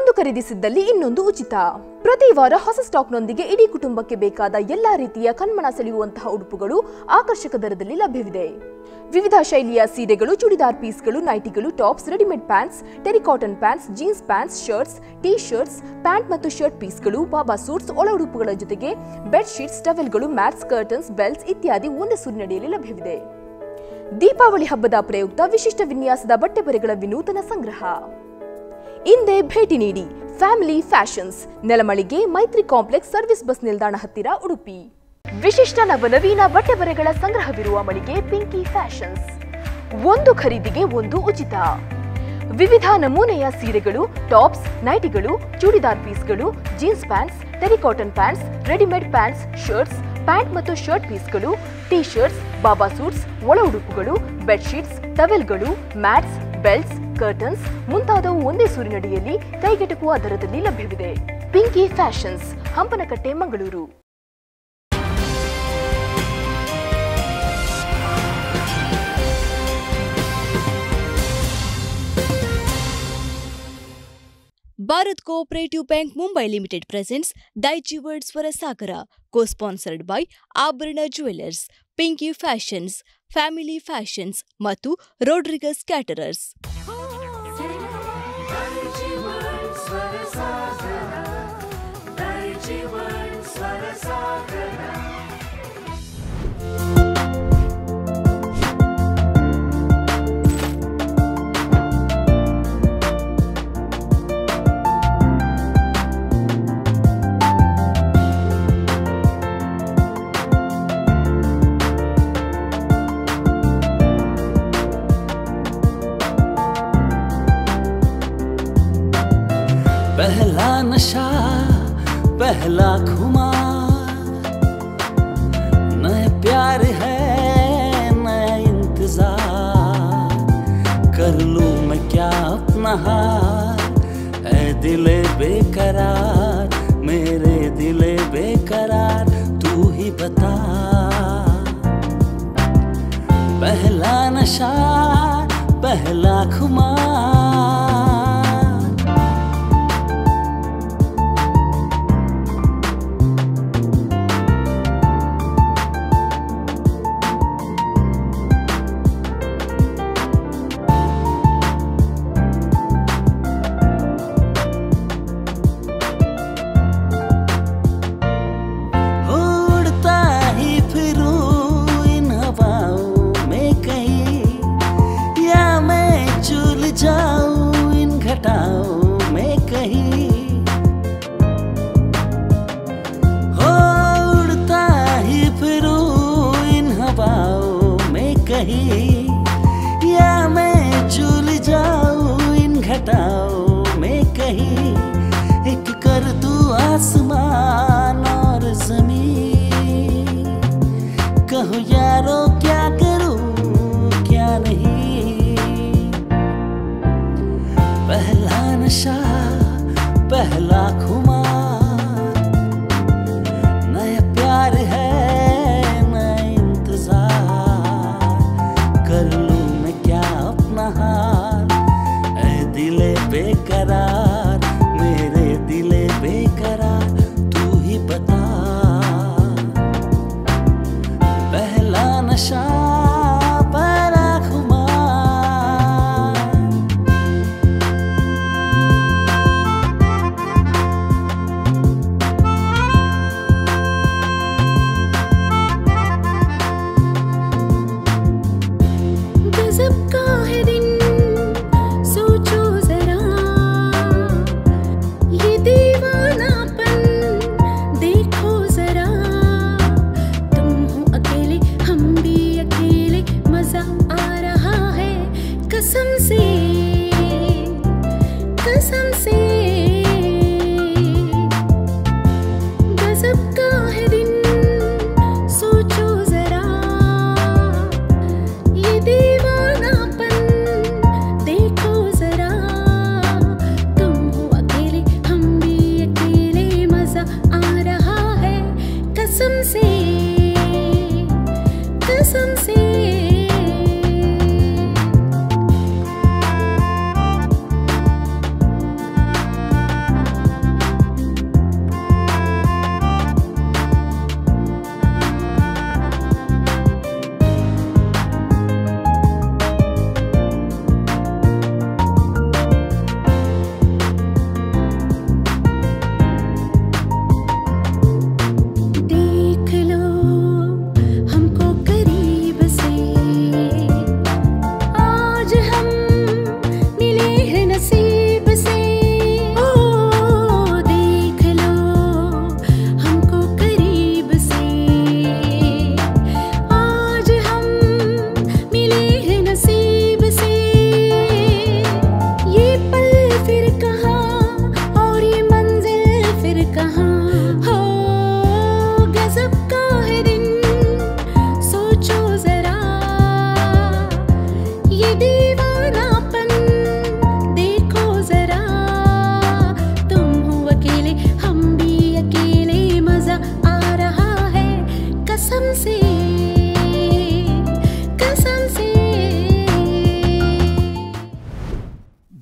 ಒಂದು ಖರೀದಿಸಿದ್ದಲ್ಲಿ ಇನ್ನೊಂದು ಉಚಿತ. ಪ್ರತಿ ವಾರ ಹೊಸ ಸ್ಟಾಕ್ನೊಂದಿಗೆ ಇಡೀ ಕುಟುಂಬಕ್ಕೆ ಬೇಕಾದ ಎಲ್ಲಾ ರೀತಿಯ ಕಣ್ಮನ ಸೆಳೆಯುವಂತಹ ಉಡುಪುಗಳು ಆಕರ್ಷಕ ದರದಲ್ಲಿ ಲಭ್ಯವಿದೆ. ವಿವಿಧ ಶೈಲಿಯ ಸೀರೆಗಳು, ಚೂಡಿದಾರ್ ಪೀಸ್ಗಳು, ನೈಟಿಗಳು, tops, readymade pants, terry cotton pants, jeans pants, shirts, T shirts, pant ಮತ್ತು ಶರ್ಟ್ ಪೀಸ್ಗಳು, ಬಾಬಾ ಸೂಟ್ಸ್, ಒಳ ಉಡುಪುಗಳ ಜೊತೆಗೆ ಬೆಡ್ ಶೀಟ್ಸ್, ಟವೆಲ್ಗಳು, ಮ್ಯಾಟ್ಸ್, ಕರ್ಟನ್ಸ್, ಬೆಲ್ಟ್ಸ್ ಇತ್ಯಾದಿ ಒಂದೇ ಸೂರಿನಡಿಯಲ್ಲಿ ಲಭ್ಯವಿದೆ. ದೀಪಾವಳಿ ಹಬ್ಬದ ಪ್ರಯುಕ್ತ ವಿಶಿಷ್ಟ ವಿನ್ಯಾಸದ ಬಟ್ಟೆ ಬರೆಗಳ ವಿನೂತನ ಸಂಗ್ರಹ. ಇಂದೇ ಭೇಟಿ ನೀಡಿ ಫ್ಯಾಮಿಲಿ ಫ್ಯಾಷನ್ಸ್, ನೆಲಮಳಿಗೆ, ಮೈತ್ರಿ ಕಾಂಪ್ಲೆಕ್ಸ್, ಸರ್ವಿಸ್ ಬಸ್ ನಿಲ್ದಾಣ ಹತ್ತಿರ, ಉಡುಪಿ. ವಿಶಿಷ್ಟ ನವನವೀನ ಬಟ್ಟೆ ಬರೆಗಳ ಸಂಗ್ರಹವಿರುವ ಮಳಿಗೆ ಪಿಂಕಿ ಫ್ಯಾಷನ್ಸ್. ಒಂದು ಖರೀದಿಗೆ ಒಂದು ಉಚಿತ. ವಿವಿಧ ನಮೂನೆಯ ಸೀರೆಗಳು, ಟಾಪ್ಸ್, ನೈಟಿಗಳು, ಚೂಡಿದಾರ್ ಪೀಸ್ಗಳು, jeans pants, terry cotton pants, readymade pants, shirts, pant ಮತ್ತು ಶರ್ಟ್ ಪೀಸ್ಗಳು, ಟೀ ಶರ್ಟ್ಸ್, ಬಾಬಾ ಸೂಟ್ಸ್, ಒಳ ಉಡುಪುಗಳು, ಬೆಡ್ಶೀಟ್ಸ್, ಟವೆಲ್ಗಳು, ಮ್ಯಾಟ್ಸ್, ಬೆಲ್ಟ್ಸ್, ಕರ್ಟನ್ಸ್ ಮುಂತಾದವು ಒಂದೇ ಸೂರಿನಡಿಯಲ್ಲಿ ಕೈಗೆಟುಕುವ ದರದಲ್ಲಿ ಲಭ್ಯವಿದೆ. Pinky fashions, Hampankatta, Mangaluru. Bharat Cooperative Bank Mumbai Limited presents Daiichi World Swarasagara, co-sponsored by Abharana Jewelers, Pinky Fashions, Family Fashions ಮತ್ತು Rodriguez Caterers. पहला नशा, पहला खुमार, नए प्यार है, नया इंतजार, कर लूं मैं क्या अपना हार, ऐ दिले बेकरार, मेरे दिले बेकरार, तू ही बता. पहला नशा, पहला खुमार. या मैं झूल जाऊं इन घटाओं में कहीं, एक कर दूं आसमान और ज़मीन, कहो यारो क्या करूं क्या नहीं. पहला नशा, पहला खुमार, नया प्यार है, नया इंतजार, कर लूं मैं क्या अपना हाल, ऐ दिले बेकरार, मेरे दिले बेकरार, तू ही बता. पहला नशा, पहला खुमार.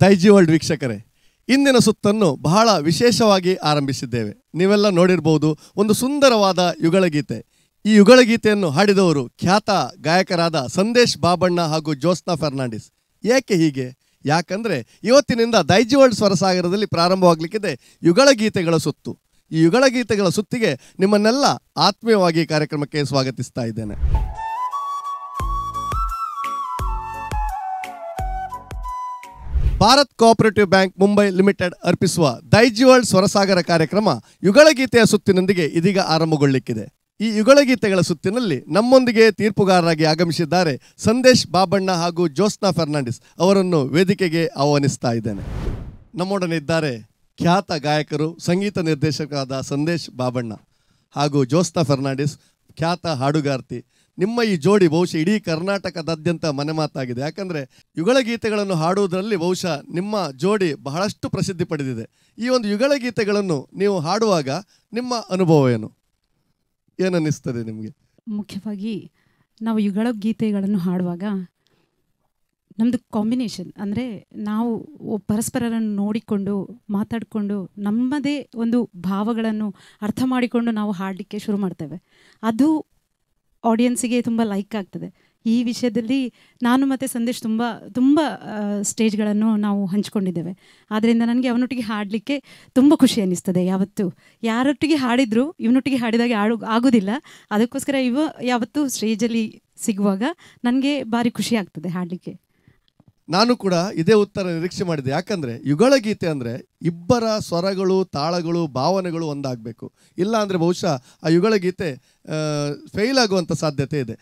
ದೈಜಿ ವರ್ಲ್ಡ್ ವೀಕ್ಷಕರೇ, ಇಂದಿನ ಸುತ್ತನ್ನು ಬಹಳ ವಿಶೇಷವಾಗಿ ಆರಂಭಿಸಿದ್ದೇವೆ. ನೀವೆಲ್ಲ ನೋಡಿರ್ಬೋದು, ಒಂದು ಸುಂದರವಾದ ಯುಗಳಗೀತೆ. ಈ ಯುಗಳಗೀತೆಯನ್ನು ಹಾಡಿದವರು ಖ್ಯಾತ ಗಾಯಕರಾದ ಸಂದೇಶ್ ಬಾಬಣ್ಣ ಹಾಗೂ ಜ್ಯೋತ್ಸ್ನಾ ಫರ್ನಾಂಡಿಸ್. ಏಕೆ ಹೀಗೆ? ಯಾಕಂದರೆ ಇವತ್ತಿನಿಂದ ದೈಜಿ ವರ್ಲ್ಡ್ ಸ್ವರಸಾಗರದಲ್ಲಿ ಪ್ರಾರಂಭವಾಗಲಿಕ್ಕಿದೆ ಯುಗಳಗೀತೆಗಳ ಸುತ್ತು. ಈ ಯುಗಳಗೀತೆಗಳ ಸುತ್ತಿಗೆ ನಿಮ್ಮನ್ನೆಲ್ಲ ಆತ್ಮೀಯವಾಗಿ ಕಾರ್ಯಕ್ರಮಕ್ಕೆ ಸ್ವಾಗತಿಸ್ತಾ ಇದ್ದೇನೆ. Bharat cooperative bank Mumbai limited ಅರ್ಪಿಸುವ ದೈಜಿ ವರ್ಲ್ಡ್ ಸ್ವರಸಾಗರ ಕಾರ್ಯಕ್ರಮ ಯುಗಳಗೀತೆಯ ಸುತ್ತಿನೊಂದಿಗೆ ಇದೀಗ ಆರಂಭಗೊಳ್ಳಿಕ್ಕಿದೆ. ಈ ಯುಗಳಗೀತೆಗಳ ಸುತ್ತಿನಲ್ಲಿ ನಮ್ಮೊಂದಿಗೆ ತೀರ್ಪುಗಾರರಾಗಿ ಆಗಮಿಸಿದ್ದಾರೆ ಸಂದೇಶ್ ಬಾಬಣ್ಣ ಹಾಗೂ ಜ್ಯೋತ್ಸ್ನಾ ಫರ್ನಾಂಡಿಸ್. ಅವರನ್ನು ವೇದಿಕೆಗೆ ಆಹ್ವಾನಿಸ್ತಾ ಇದ್ದೇನೆ. ನಮ್ಮೊಡನೆ ಇದ್ದಾರೆ ಖ್ಯಾತ ಗಾಯಕರು, ಸಂಗೀತ ನಿರ್ದೇಶಕರಾದ ಸಂದೇಶ್ ಬಾಬಣ್ಣ ಹಾಗೂ ಜ್ಯೋತ್ಸ್ನಾ ಫರ್ನಾಂಡಿಸ್, ಖ್ಯಾತ ಹಾಡುಗಾರ್ತಿ. ನಿಮ್ಮ ಈ ಜೋಡಿ ಬಹುಶಃ ಇಡೀ ಕರ್ನಾಟಕದಾದ್ಯಂತ ಮನೆ ಮಾತಾಗಿದೆ. ಯಾಕಂದರೆ ಯುಗಳಗೀತೆಗಳನ್ನು ಹಾಡುವುದರಲ್ಲಿ ಬಹುಶಃ ನಿಮ್ಮ ಜೋಡಿ ಬಹಳಷ್ಟು ಪ್ರಸಿದ್ಧಿ ಪಡೆದಿದೆ. ಈ ಒಂದು ಯುಗಳಗೀತೆಗಳನ್ನು ನೀವು ಹಾಡುವಾಗ ನಿಮ್ಮ ಅನುಭವ ಏನನ್ನಿಸ್ತದೆ ನಿಮಗೆ? ಮುಖ್ಯವಾಗಿ ನಾವು ಯುಗಳ ಗೀತೆಗಳನ್ನು ಹಾಡುವಾಗ ನಮ್ಮದು ಕಾಂಬಿನೇಷನ್ ಅಂದರೆ ನಾವು ಪರಸ್ಪರರನ್ನು ನೋಡಿಕೊಂಡು ಮಾತಾಡಿಕೊಂಡು ನಮ್ಮದೇ ಒಂದು ಭಾವಗಳನ್ನು ಅರ್ಥ ಮಾಡಿಕೊಂಡು ನಾವು ಹಾಡಲಿಕ್ಕೆ ಶುರು ಮಾಡ್ತೇವೆ. ಅದು ಆಡಿಯನ್ಸಿಗೆ ತುಂಬ ಲೈಕ್ ಆಗ್ತದೆ. ಈ ವಿಷಯದಲ್ಲಿ ನಾನು ಮತ್ತು ಸಂದೇಶ್ ತುಂಬ ಸ್ಟೇಜ್ಗಳನ್ನು ನಾವು ಹಂಚ್ಕೊಂಡಿದ್ದೇವೆ. ಆದ್ದರಿಂದ ನನಗೆ ಅವನೊಟ್ಟಿಗೆ ಹಾಡಲಿಕ್ಕೆ ತುಂಬ ಖುಷಿ ಅನ್ನಿಸ್ತದೆ. ಯಾರೊಟ್ಟಿಗೆ ಹಾಡಿದ್ರು ಇವನೊಟ್ಟಿಗೆ ಹಾಡಿದಾಗ ಆಗೋದಿಲ್ಲ. ಅದಕ್ಕೋಸ್ಕರ ಯಾವತ್ತೂ ಸ್ಟೇಜಲ್ಲಿ ಸಿಗುವಾಗ ನನಗೆ ಭಾರಿ ಖುಷಿ ಆಗ್ತದೆ ಹಾಡಲಿಕ್ಕೆ. ನಾನು ಕೂಡ ಇದೇ ಉತ್ತರ ನಿರೀಕ್ಷೆ ಮಾಡಿದೆ. ಯಾಕಂದರೆ ಯುಗಳಗೀತೆ ಅಂದರೆ ಇಬ್ಬರ ಸ್ವರಗಳು, ತಾಳಗಳು, ಭಾವನೆಗಳು ಒಂದಾಗಬೇಕು. ಇಲ್ಲ ಅಂದರೆ ಬಹುಶಃ ಆ ಯುಗಳಗೀತೆ ಫೇಲ್ ಆಗುವಂಥ ಸಾಧ್ಯತೆ ಇದೆ.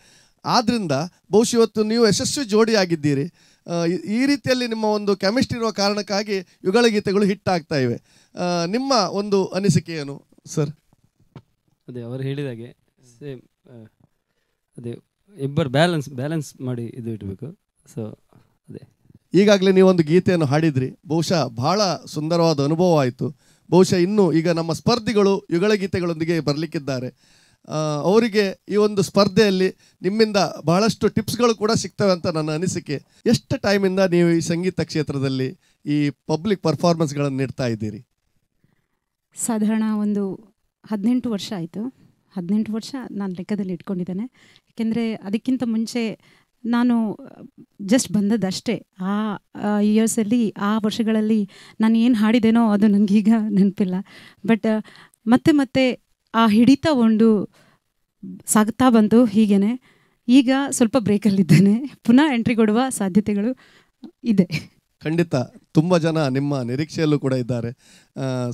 ಆದ್ದರಿಂದ ಬಹುಶಃ ಇವತ್ತು ನೀವು ಯಶಸ್ವಿ ಜೋಡಿಯಾಗಿದ್ದೀರಿ. ಈ ರೀತಿಯಲ್ಲಿ ನಿಮ್ಮ ಒಂದು ಕೆಮಿಸ್ಟ್ರಿ ಇರುವ ಕಾರಣಕ್ಕಾಗಿ ಯುಗಳಗೀತೆಗಳು ಹಿಟ್ ಆಗ್ತಾ ಇವೆ. ನಿಮ್ಮ ಒಂದು ಅನಿಸಿಕೆ ಏನು ಸರ್? ಅದೇ ಅವರು ಹೇಳಿದಾಗೆ ಸೇಮ್ ಅದೇ ಇಬ್ಬರು ಬ್ಯಾಲೆನ್ಸ್ ಮಾಡಿ ಇದು ಇಡಬೇಕು. ಸೊ ಅದೇ ಈಗಾಗಲೇ ನೀವೊಂದು ಗೀತೆಯನ್ನು ಹಾಡಿದ್ರಿ, ಬಹುಶಃ ಬಹಳ ಸುಂದರವಾದ ಅನುಭವ ಆಯಿತು. ಬಹುಶಃ ಇನ್ನೂ ಈಗ ನಮ್ಮ ಸ್ಪರ್ಧಿಗಳು ಯುಗಳಗೀತೆಗಳೊಂದಿಗೆ ಬರಲಿಕ್ಕಿದ್ದಾರೆ. ಅವರಿಗೆ ಈ ಒಂದು ಸ್ಪರ್ಧೆಯಲ್ಲಿ ನಿಮ್ಮಿಂದ ಬಹಳಷ್ಟು ಟಿಪ್ಸ್ಗಳು ಕೂಡ ಸಿಗ್ತವೆ ಅಂತ ನನ್ನ ಅನಿಸಿಕೆ. ಎಷ್ಟು ಟೈಮಿಂದ ನೀವು ಈ ಸಂಗೀತ ಕ್ಷೇತ್ರದಲ್ಲಿ ಈ ಪಬ್ಲಿಕ್ ಪರ್ಫಾರ್ಮೆನ್ಸ್ಗಳನ್ನು ನೀಡ್ತಾ ಇದ್ದೀರಿ? ಸಾಧಾರಣ ಒಂದು 18 ವರ್ಷ ಆಯಿತು. 18 ವರ್ಷ ನಾನು ಲೆಕ್ಕದಲ್ಲಿ ಇಟ್ಕೊಂಡಿದ್ದೇನೆ. ಯಾಕೆಂದರೆ ಅದಕ್ಕಿಂತ ಮುಂಚೆ ನಾನು ಜಸ್ಟ್ ಬಂದದ್ದಷ್ಟೇ. ಆ ಇಯರ್ಸಲ್ಲಿ, ಆ ವರ್ಷಗಳಲ್ಲಿ ನಾನು ಏನು ಹಾಡಿದ್ದೇನೋ ಅದು ನನಗೀಗ ನೆನಪಿಲ್ಲ. ಬಟ್ ಮತ್ತೆ ಆ ಹಿಡಿತ ಒಂದು ಸಾಗ್ತಾ ಬಂತು. ಹೀಗೇ ಈಗ ಸ್ವಲ್ಪ ಬ್ರೇಕಲ್ಲಿದ್ದೇನೆ. ಪುನಃ ಎಂಟ್ರಿ ಕೊಡುವ ಸಾಧ್ಯತೆಗಳು ಇದೆ. ಖಂಡಿತ ತುಂಬ ಜನ ನಿಮ್ಮ ನಿರೀಕ್ಷೆಯಲ್ಲೂ ಕೂಡ ಇದ್ದಾರೆ.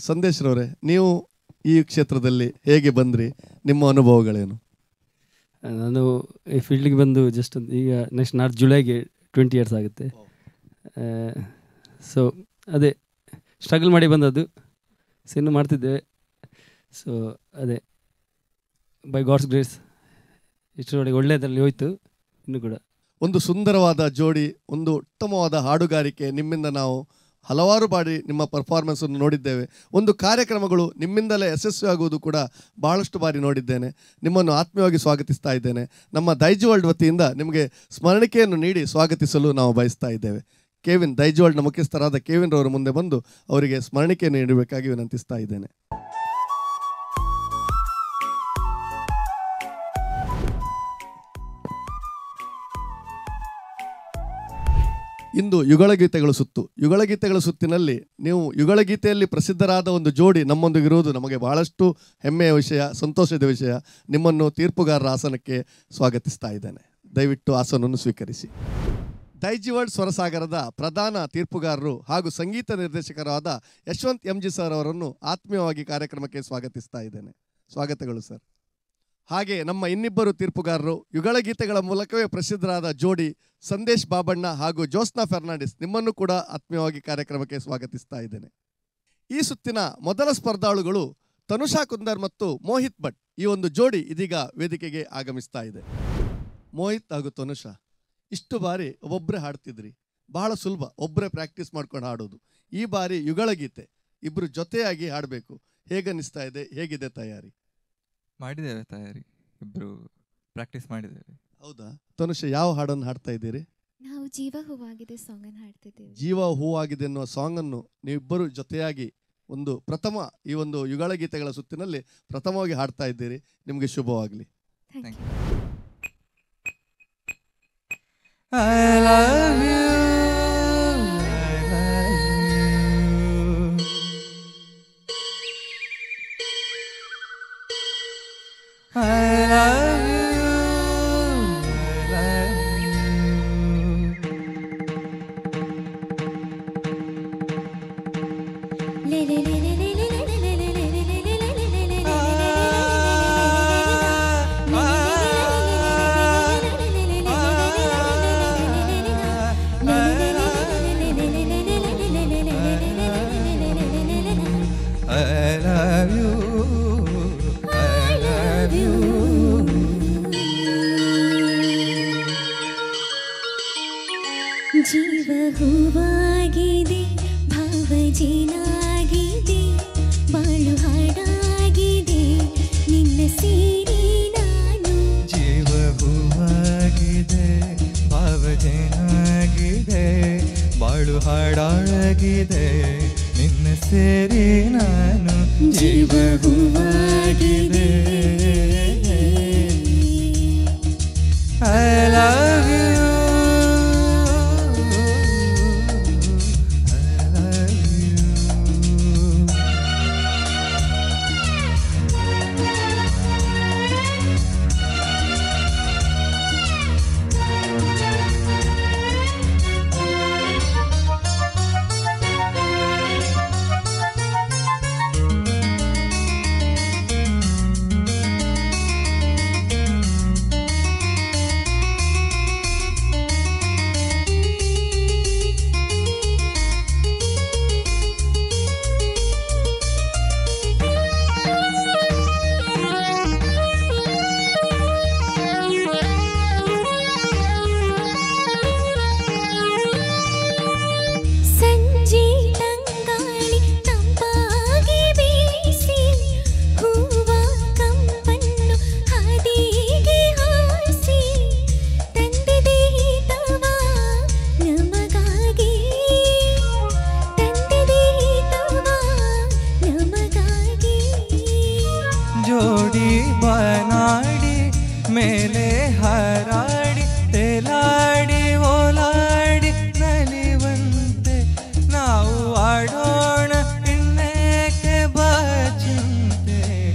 ಸಂದೇಶ್ರವರೇ, ನೀವು ಈ ಕ್ಷೇತ್ರದಲ್ಲಿ ಹೇಗೆ ಬಂದ್ರಿ? ನಿಮ್ಮ ಅನುಭವಗಳೇನು? ನಾನು ಈ ಫೀಲ್ಡಿಗೆ ಬಂದು ಜಸ್ಟ್ ಈಗ ನಾಡ್ದು ಜುಲೈಗೆ 20 ಇಯರ್ಸ್ ಆಗುತ್ತೆ. ಸೊ ಅದೇ ಸ್ಟ್ರಗಲ್ ಮಾಡಿ ಬಂದದ್ದು. ಸೊ ಇನ್ನೂ ಮಾಡ್ತಿದ್ದೇವೆ. ಸೊ ಅದೇ ಬೈ ಗಾಡ್ಸ್ ಗ್ರೇಸ್ ಇಷ್ಟರೊಳಗೆ ಒಳ್ಳೆಯದರಲ್ಲಿ ಹೋಯ್ತು. ಇನ್ನೂ ಕೂಡ ಒಂದು ಸುಂದರವಾದ ಜೋಡಿ, ಒಂದು ಉತ್ತಮವಾದ ಹಾಡುಗಾರಿಕೆ. ನಿಮ್ಮಿಂದ ನಾವು ಹಲವಾರು ಬಾರಿ ನಿಮ್ಮ ಪರ್ಫಾರ್ಮೆನ್ಸನ್ನು ನೋಡಿದ್ದೇವೆ. ಒಂದು ಕಾರ್ಯಕ್ರಮಗಳು ನಿಮ್ಮಿಂದಲೇ ಯಶಸ್ವಿ ಆಗುವುದು ಕೂಡ ಬಹಳಷ್ಟು ಬಾರಿ ನೋಡಿದ್ದೇನೆ. ನಿಮ್ಮನ್ನು ಆತ್ಮೀಯವಾಗಿ ಸ್ವಾಗತಿಸ್ತಾ ಇದ್ದೇನೆ. ನಮ್ಮ ದೈಜಿ ವರ್ಲ್ಡ್ ವತಿಯಿಂದ ನಿಮಗೆ ಸ್ಮರಣಿಕೆಯನ್ನು ನೀಡಿ ಸ್ವಾಗತಿಸಲು ನಾವು ಬಯಸ್ತಾ ಇದ್ದೇವೆ. ಕೇವಿನ್, ದೈಜಿ ವರ್ಲ್ಡ್ನ ಮುಖ್ಯಸ್ಥರಾದ ಕೇವಿನ್ ರವರು ಮುಂದೆ ಬಂದು ಅವರಿಗೆ ಸ್ಮರಣಿಕೆಯನ್ನು ನೀಡಬೇಕಾಗಿ ವಿನಂತಿಸ್ತಾ ಇದ್ದೇನೆ. ಇಂದು ಯುಗಳಗೀತೆಗಳ ಸುತ್ತು. ಯುಗಳಗೀತೆಗಳ ಸುತ್ತಿನಲ್ಲಿ ನೀವು ಯುಗಳಗೀತೆಯಲ್ಲಿ ಪ್ರಸಿದ್ಧರಾದ ಒಂದು ಜೋಡಿ ನಮ್ಮೊಂದಿಗಿರುವುದು ನಮಗೆ ಬಹಳಷ್ಟು ಹೆಮ್ಮೆಯ ವಿಷಯ, ಸಂತೋಷದ ವಿಷಯ. ನಿಮ್ಮನ್ನು ತೀರ್ಪುಗಾರರ ಆಸನಕ್ಕೆ ಸ್ವಾಗತಿಸ್ತಾ ಇದ್ದೇನೆ. ದಯವಿಟ್ಟು ಆಸನವನ್ನು ಸ್ವೀಕರಿಸಿ. ದೈಜಿ ವರ್ಲ್ಡ್ ಸ್ವರಸಾಗರದ ಪ್ರಧಾನ ತೀರ್ಪುಗಾರರು ಹಾಗೂ ಸಂಗೀತ ನಿರ್ದೇಶಕರಾದ ಯಶವಂತ್ MG ಸರ್ ಅವರನ್ನು ಆತ್ಮೀಯವಾಗಿ ಕಾರ್ಯಕ್ರಮಕ್ಕೆ ಸ್ವಾಗತಿಸ್ತಾ ಇದ್ದೇನೆ. ಸ್ವಾಗತಗಳು ಸರ್. ಹಾಗೆ ನಮ್ಮ ಇನ್ನಿಬ್ಬರು ತೀರ್ಪುಗಾರರು ಯುಗಳಗೀತೆಗಳ ಮೂಲಕವೇ ಪ್ರಸಿದ್ಧರಾದ ಜೋಡಿ ಸಂದೇಶ್ ಬಾಬಣ್ಣ ಹಾಗೂ ಜ್ಯೋತ್ಸ್ನಾ ಫರ್ನಾಂಡಿಸ್, ನಿಮ್ಮನ್ನು ಕೂಡ ಆತ್ಮೀಯವಾಗಿ ಕಾರ್ಯಕ್ರಮಕ್ಕೆ ಸ್ವಾಗತಿಸ್ತಾ ಇದ್ದೇನೆ. ಈ ಸುತ್ತಿನ ಮೊದಲ ಸ್ಪರ್ಧಾಳುಗಳು ತನುಷಾ ಕುಂದರ್ ಮತ್ತು ಮೋಹಿತ್ ಭಟ್. ಈ ಒಂದು ಜೋಡಿ ಇದೀಗ ವೇದಿಕೆಗೆ ಆಗಮಿಸ್ತಾ ಇದೆ. ಮೋಹಿತ್ ಹಾಗೂ ತನುಷಾ, ಇಷ್ಟು ಬಾರಿ ಒಬ್ಬೊಬ್ಬರೇ ಹಾಡ್ತಿದ್ರಿ, ಬಹಳ ಸುಲಭ, ಒಬ್ಬರೇ ಪ್ರಾಕ್ಟೀಸ್ ಮಾಡ್ಕೊಂಡು ಹಾಡೋದು. ಈ ಬಾರಿ ಯುಗಳಗೀತೆ ಇಬ್ಬರು ಜೊತೆಯಾಗಿ ಹಾಡಬೇಕು. ಹೇಗನ್ನಿಸ್ತಾ ಇದೆ? ಹೇಗಿದೆ ತಯಾರಿ? ಮಾಡಿದ್ದೇವೆ ತಯಾರಿ, ಇಬ್ಬರು ಪ್ರಾಕ್ಟೀಸ್ ಮಾಡಿದ್ದೇವೆ. ಹೌದಾ? ತನುಷ, ಯಾವ ಹಾಡನ್ನು ಹಾಡ್ತಾ ಇದ್ದೀರಿ? ನಾವು ಜೀವ ಹೂವಾಗಿದೆ ಸಾಂಗ್ ಅನ್ನು ಹಾಡ್ತಿದ್ದೀವಿ. ಜೀವ ಹೂವಾಗಿದೆ ಅನ್ನುವ ಸಾಂಗನ್ನು ನೀವಿಬ್ಬರು ಜೊತೆಯಾಗಿ ಒಂದು ಪ್ರಥಮ ಈ ಒಂದು ಯುಗಳ ಗೀತೆಗಳ ಸುತ್ತಿನಲ್ಲಿ ಪ್ರಥಮವಾಗಿ ಹಾಡ್ತಾ ಇದ್ದೀರಿ. ನಿಮಗೆ ಶುಭವಾಗಲಿ. Thank you. I love you, I love you, I love you, le le le le le le le le le le le le I love you, I love you. ಜೀವ ಹೂವಾಗಿದೆ ಭಾವ ಜೇನಾಗಿದೆ ಬಾಳು ಹಾಡಾಗಿದೆ ನಿನ್ನ ಸೇರಿ ನಾನು. ಜೀವ ಹೂವಾಗಿದೆ ಭಾವಜೇನಾಗಿದೆ ಬಾಳು ಹಾಡಾಗಿದೆ ನಿನ್ನ ಸೇರಿ ನಾನು. ಜೀವ ಹೂವಾಗಿದೆ I love you, I love you. ಸಂಜೆ ತಂಗಾಳಿ ತಂಪಾಗಿ ಬೀಸಿ ಹೂವ ಕಂಪನ್ನು ಹಾದಿಗೆ ಹಾಸಿ ತಂದಿದೆ ತವ ನಮಗಾಗಿ ತಂದಿದೆ ತವ ನಮಗಾಗಿ. ಜೋಡಿ ಬನಾಡಿ ಮೇಲೆ ಹಾರಾಡಿ ತೇಲಾಡಿ ಓಲಾಡಿ ನಲಿವಂತೆ ನಾವು ಆಡೋಣ ಇನ್ನೇಕೆ ಬಾಚಿಂತೆ.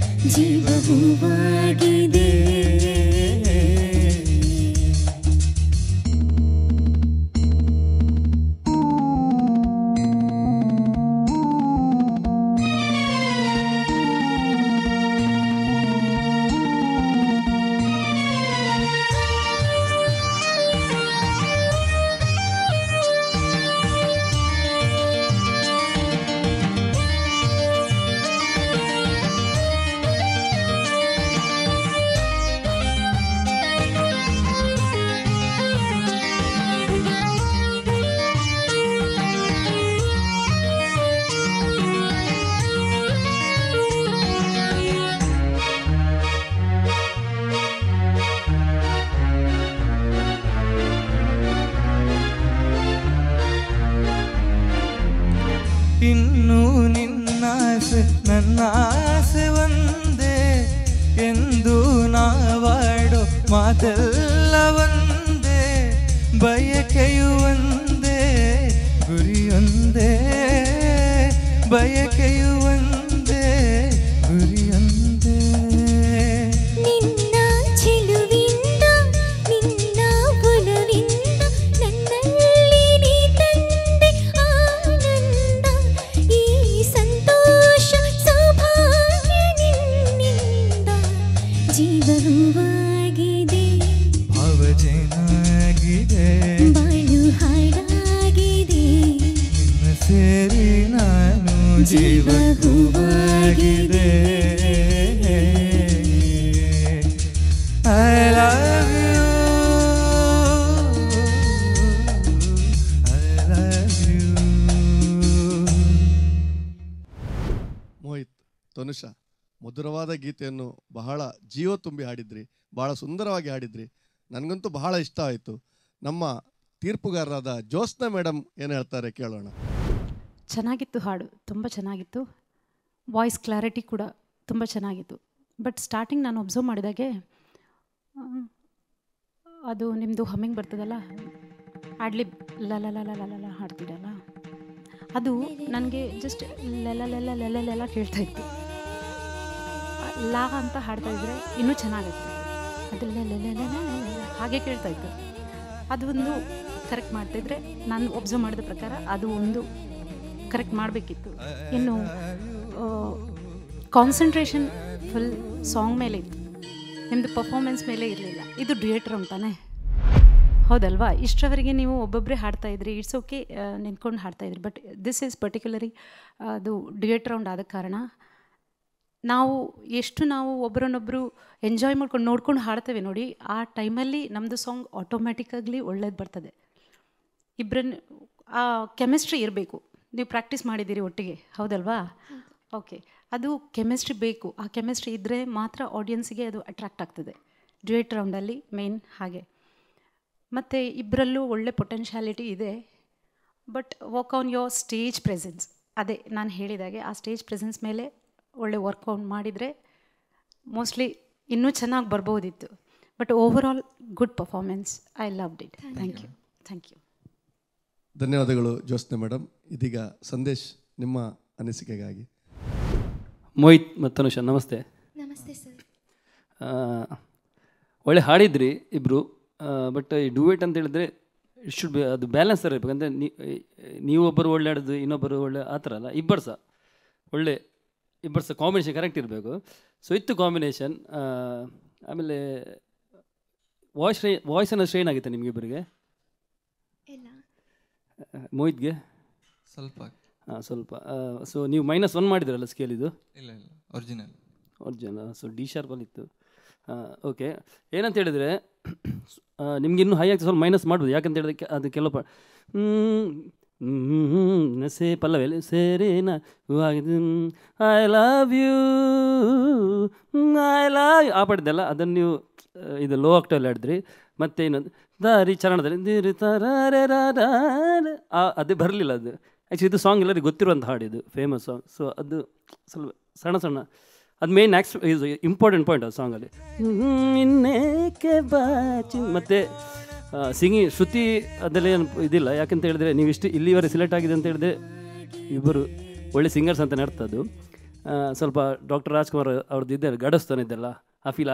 ಜೀವ ಹೂವಾಗಿದೆ ಇನ್ನು ನಿನ್ನಾಸೆ ನನ್ನಾಸೆ ಒಂದೇ ಎಂದು ನಾವಾಡೋ ಮಾತೆಲ್ಲ ಒಂದೇ ಬಯಕೆಯು ಒಂದೇ ಗುರಿಯೊಂದೇ ಬಯಕೆಯು ಒಂದೇ ಗುರಿಯೊಂದೇ. ನಿನ್ನ ಚೆಲುವಿಂದ ನಿನ್ನ ಬುಲವಿಂದ ನನ್ನಲ್ಲಿ ನೀ ತಂದೆ ಆನಂದ ಈ ಸಂತೋಷ ಸೌಭಾಗ್ಯ ನಿನ್ನಿಂದ. ಜೀವ ಹೂವಾಗಿದೆ ಭಾವಜೇನಾಗಿದೆ ಬಾಳು ಹಾಡಾಗಿದೆ ನಿನ್ನ ಸೇರಿ ನಾನು. ಜೀವ ಹೂವಾಗಿದೆ I love you, I love you. Mohit, Tanusha, ಮಧುರವಾದ ಗೀತೆಯನ್ನು ಬಹಳ ಜೀವ ತುಂಬಿ ಹಾಡಿದ್ರಿ, ಬಹಳ ಸುಂದರವಾಗಿ ಹಾಡಿದ್ರಿ. ನನಗಂತೂ ಬಹಳ ಇಷ್ಟ ಆಯಿತು. ನಮ್ಮ ತೀರ್ಪುಗಾರರಾದ ಜ್ಯೋತ್ಸ್ನಾ ಮೇಡಮ್ ಏನು ಹೇಳ್ತಾರೆ ಕೇಳೋಣ. ಚೆನ್ನಾಗಿತ್ತು ಹಾಡು, ತುಂಬ ಚೆನ್ನಾಗಿತ್ತು. ವಾಯ್ಸ್ ಕ್ಲಾರಿಟಿ ಕೂಡ ತುಂಬ ಚೆನ್ನಾಗಿತ್ತು. ಬಟ್ ಸ್ಟಾರ್ಟಿಂಗ್ ನಾನು ಒಬ್ಸರ್ವ್ ಮಾಡಿದಾಗೆ ಅದು ನಿಮ್ಮದು ಹಮ್ಮಿಂಗ್ ಬರ್ತದಲ್ಲ, ಆಡ್ಲಿಬ್ ಲಲ ಹಾಡ್ತಿರಲ್ಲ, ಅದು ನನಗೆ ಜಸ್ಟ್ ಲೆಲ್ಲ ಕೇಳ್ತಾ ಇತ್ತು. ಲಾ ಅಂತ ಹಾಡ್ತಾ ಇದ್ರೆ ಇನ್ನೂ ಚೆನ್ನಾಗಿತ್ತು. ಅದು ಹಾಗೆ ಕೇಳ್ತಾ ಇತ್ತು. ಅದು ಒಂದು ಕರೆಕ್ಟ್ ಮಾಡ್ತಾಯಿದ್ರೆ ನಾನು ಒಬ್ಸರ್ವ್ ಮಾಡಿದ ಪ್ರಕಾರ ಅದು ಒಂದು ಕರೆಕ್ಟ್ ಮಾಡಬೇಕಿತ್ತು. ಇನ್ನು ಕಾನ್ಸಂಟ್ರೇಷನ್ ಫುಲ್ ಸಾಂಗ್ ಮೇಲೆ ಇತ್ತು, ನಿಮ್ಮದು ಪರ್ಫಾರ್ಮೆನ್ಸ್ ಮೇಲೆ ಇರಲಿಲ್ಲ. ಇದು ಡ್ಯುಯೆಟ್ ರೌಂಡ್ ತಾನೇ, ಹೌದಲ್ವಾ? ಇಷ್ಟರವರೆಗೆ ನೀವು ಒಬ್ಬೊಬ್ಬರೇ ಹಾಡ್ತಾಯಿದ್ರಿ, ಇಟ್ಸ್ ಓಕೆ, ನಿಂತ್ಕೊಂಡು ಹಾಡ್ತಾಯಿದ್ರಿ. ಬಟ್ ದಿಸ್ ಈಸ್ ಪರ್ಟಿಕ್ಯುಲರಿ ಅದು ಡ್ಯುಯೆಟ್ ರೌಂಡ್ ಆದ ಕಾರಣ ನಾವು ಒಬ್ಬರನ್ನೊಬ್ಬರು ಎಂಜಾಯ್ ಮಾಡ್ಕೊಂಡು ನೋಡ್ಕೊಂಡು ಹಾಡ್ತೇವೆ ನೋಡಿ, ಆ ಟೈಮಲ್ಲಿ ನಮ್ಮದು ಸಾಂಗ್ ಆಟೋಮ್ಯಾಟಿಕ್ಕಾಗಲಿ ಒಳ್ಳೇದು ಬರ್ತದೆ. ಇಬ್ಬರನ್ನ ಆ ಕೆಮಿಸ್ಟ್ರಿ ಇರಬೇಕು. ನೀವು ಪ್ರಾಕ್ಟೀಸ್ ಮಾಡಿದ್ದೀರಿ ಒಟ್ಟಿಗೆ, ಹೌದಲ್ವಾ? ಓಕೆ, ಅದು ಕೆಮಿಸ್ಟ್ರಿ ಬೇಕು. ಆ ಕೆಮಿಸ್ಟ್ರಿ ಇದ್ದರೆ ಮಾತ್ರ ಆಡಿಯನ್ಸಿಗೆ ಅದು ಅಟ್ರಾಕ್ಟ್ ಆಗ್ತದೆ. ಡ್ಯುಯೆಟ್ ರೌಂಡಲ್ಲಿ ಮೇನ್ ಹಾಗೆ. ಮತ್ತು ಇಬ್ಬರಲ್ಲೂ ಒಳ್ಳೆ ಪೊಟೆನ್ಷಿಯಾಲಿಟಿ ಇದೆ. But work on your stage presence, ಅದೇ ನಾನು ಹೇಳಿದಾಗೆ ಆ ಸ್ಟೇಜ್ ಪ್ರೆಸೆನ್ಸ್ ಮೇಲೆ ಒಳ್ಳೆ ವರ್ಕೌಟ್ ಮಾಡಿದರೆ ಮೋಸ್ಟ್ಲಿ ಇನ್ನೂ ಚೆನ್ನಾಗಿ ಬರ್ಬೋದಿತ್ತು. But over all good performance, I loved it. Thank you. ಧನ್ಯವಾದಗಳು ಜ್ಯೋತ್ಸ್ನಾ ಮೇಡಮ್. ಇದೀಗ ಸಂದೇಶ್, ನಿಮ್ಮ ಅನಿಸಿಕೆಗಾಗಿ. ಮೋಹಿತ್ ಮತ್ತು ಅನುಷ, ನಮಸ್ತೆ. ನಮಸ್ತೆ ಸರ್. ಒಳ್ಳೆ ಹಾಡಿದ್ರಿ ಇಬ್ಬರು. ಬಟ್ ಈ ಡ್ಯೂಯೆಟ್ ಅಂತ ಹೇಳಿದ್ರೆ ಇಟ್ ಶುಡ್ ಬಿ, ಅದು ಬ್ಯಾಲೆನ್ಸ್ ಇರಬೇಕು. ಅಂದರೆ ನೀವೊಬ್ಬರು ಒಳ್ಳೆ ಆಡೋದು, ಇನ್ನೊಬ್ಬರು ಒಳ್ಳೆ ಆ ಥರ ಅಲ್ಲ, ಇಬ್ಬರು ಸಹ ಕಾಂಬಿನೇಷನ್ ಕರೆಕ್ಟ್ ಇರಬೇಕು. ಸೊ ಇತ್ತು ಕಾಂಬಿನೇಷನ್. ಆಮೇಲೆ ವಾಯ್ಸನ್ನು ಸ್ಟ್ರೈನ್ ಆಗಿತ್ತು ನಿಮಗಿಬ್ಬರಿಗೆ? ಮೋಹಿತ್ಗೆ ಸ್ವಲ್ಪ. ಸ್ವಲ್ಪ. ಸೊ ನೀವು -1 ಮಾಡಿದ್ರಲ್ಲ ಸ್ಕೇಲ್ ಇದು? ಇಲ್ಲ, ಒರಿಜಿನಲ್. ಸೊ ಡಿ ಶಾರ್ಪಲ್ಲಿ ಇತ್ತು. ಓಕೆ. ಏನಂತ ಹೇಳಿದರೆ ನಿಮ್ಗೆ ಇನ್ನೂ ಹೈ ಆಗ್ತದೆ, ಸ್ವಲ್ಪ ಮೈನಸ್ ಮಾಡ್ಬೋದು. ಯಾಕಂತ ಹೇಳಿದ್ರೆ ಅದು ಕೆಲವು ನಸೆ ಪಲ್ಲವೆಲ್ಲಿ ಸೇರೇನ ಐ ಲವ್ ಯು ಆ ಪಡೆದಲ್ಲ, ಅದನ್ನು ನೀವು ಇದು ಲೋ ಆಕ್ಟಲ್ಲಿ ಆಡಿದ್ರಿ. ಮತ್ತು ಇನ್ನೊಂದು ದಾರಿ ಚರಣದಲ್ಲಿ ಅದೇ ಬರಲಿಲ್ಲ. ಅದು ಆ್ಯಕ್ಚುಲಿ ಇದು ಸಾಂಗ್ ಎಲ್ಲರಿಗೂ ಗೊತ್ತಿರುವಂಥ ಹಾಡಿದು, ಫೇಮಸ್ ಸಾಂಗ್. ಸೊ ಅದು ಸ್ವಲ್ಪ ಸಣ್ಣ ಅದು ಮೇನ್ ಇದು ಇಂಪಾರ್ಟೆಂಟ್ ಪಾಯಿಂಟ್ ಅದು ಸಾಂಗಲ್ಲಿ. ಇನ್ನೇಕೆ ಬಾಚಿ ಮತ್ತು ಸಿಂಗಿಂಗ್ ಶ್ರುತಿ ಅದೆಲ್ಲ ಏನು ಇದಿಲ್ಲ. ಯಾಕಂತ ಹೇಳಿದ್ರೆ ನೀವು ಇಲ್ಲಿವರೆಗೆ ಸಿಲೆಕ್ಟ್ ಆಗಿದೆ ಅಂತ ಹೇಳಿದ್ರೆ ಇಬ್ಬರು ಒಳ್ಳೆ ಸಿಂಗರ್ಸ್ ಅಂತ ನಡ್ತದ್ದು. ಸ್ವಲ್ಪ ಡಾಕ್ಟರ್ ರಾಜ್ಕುಮಾರ್ ಅವ್ರದ್ದು ಇದೆಲ್ಲ ಗಡಸ್ತಾನೆ ಇದೆಲ್ಲ, ಆ ಫೀಲ್,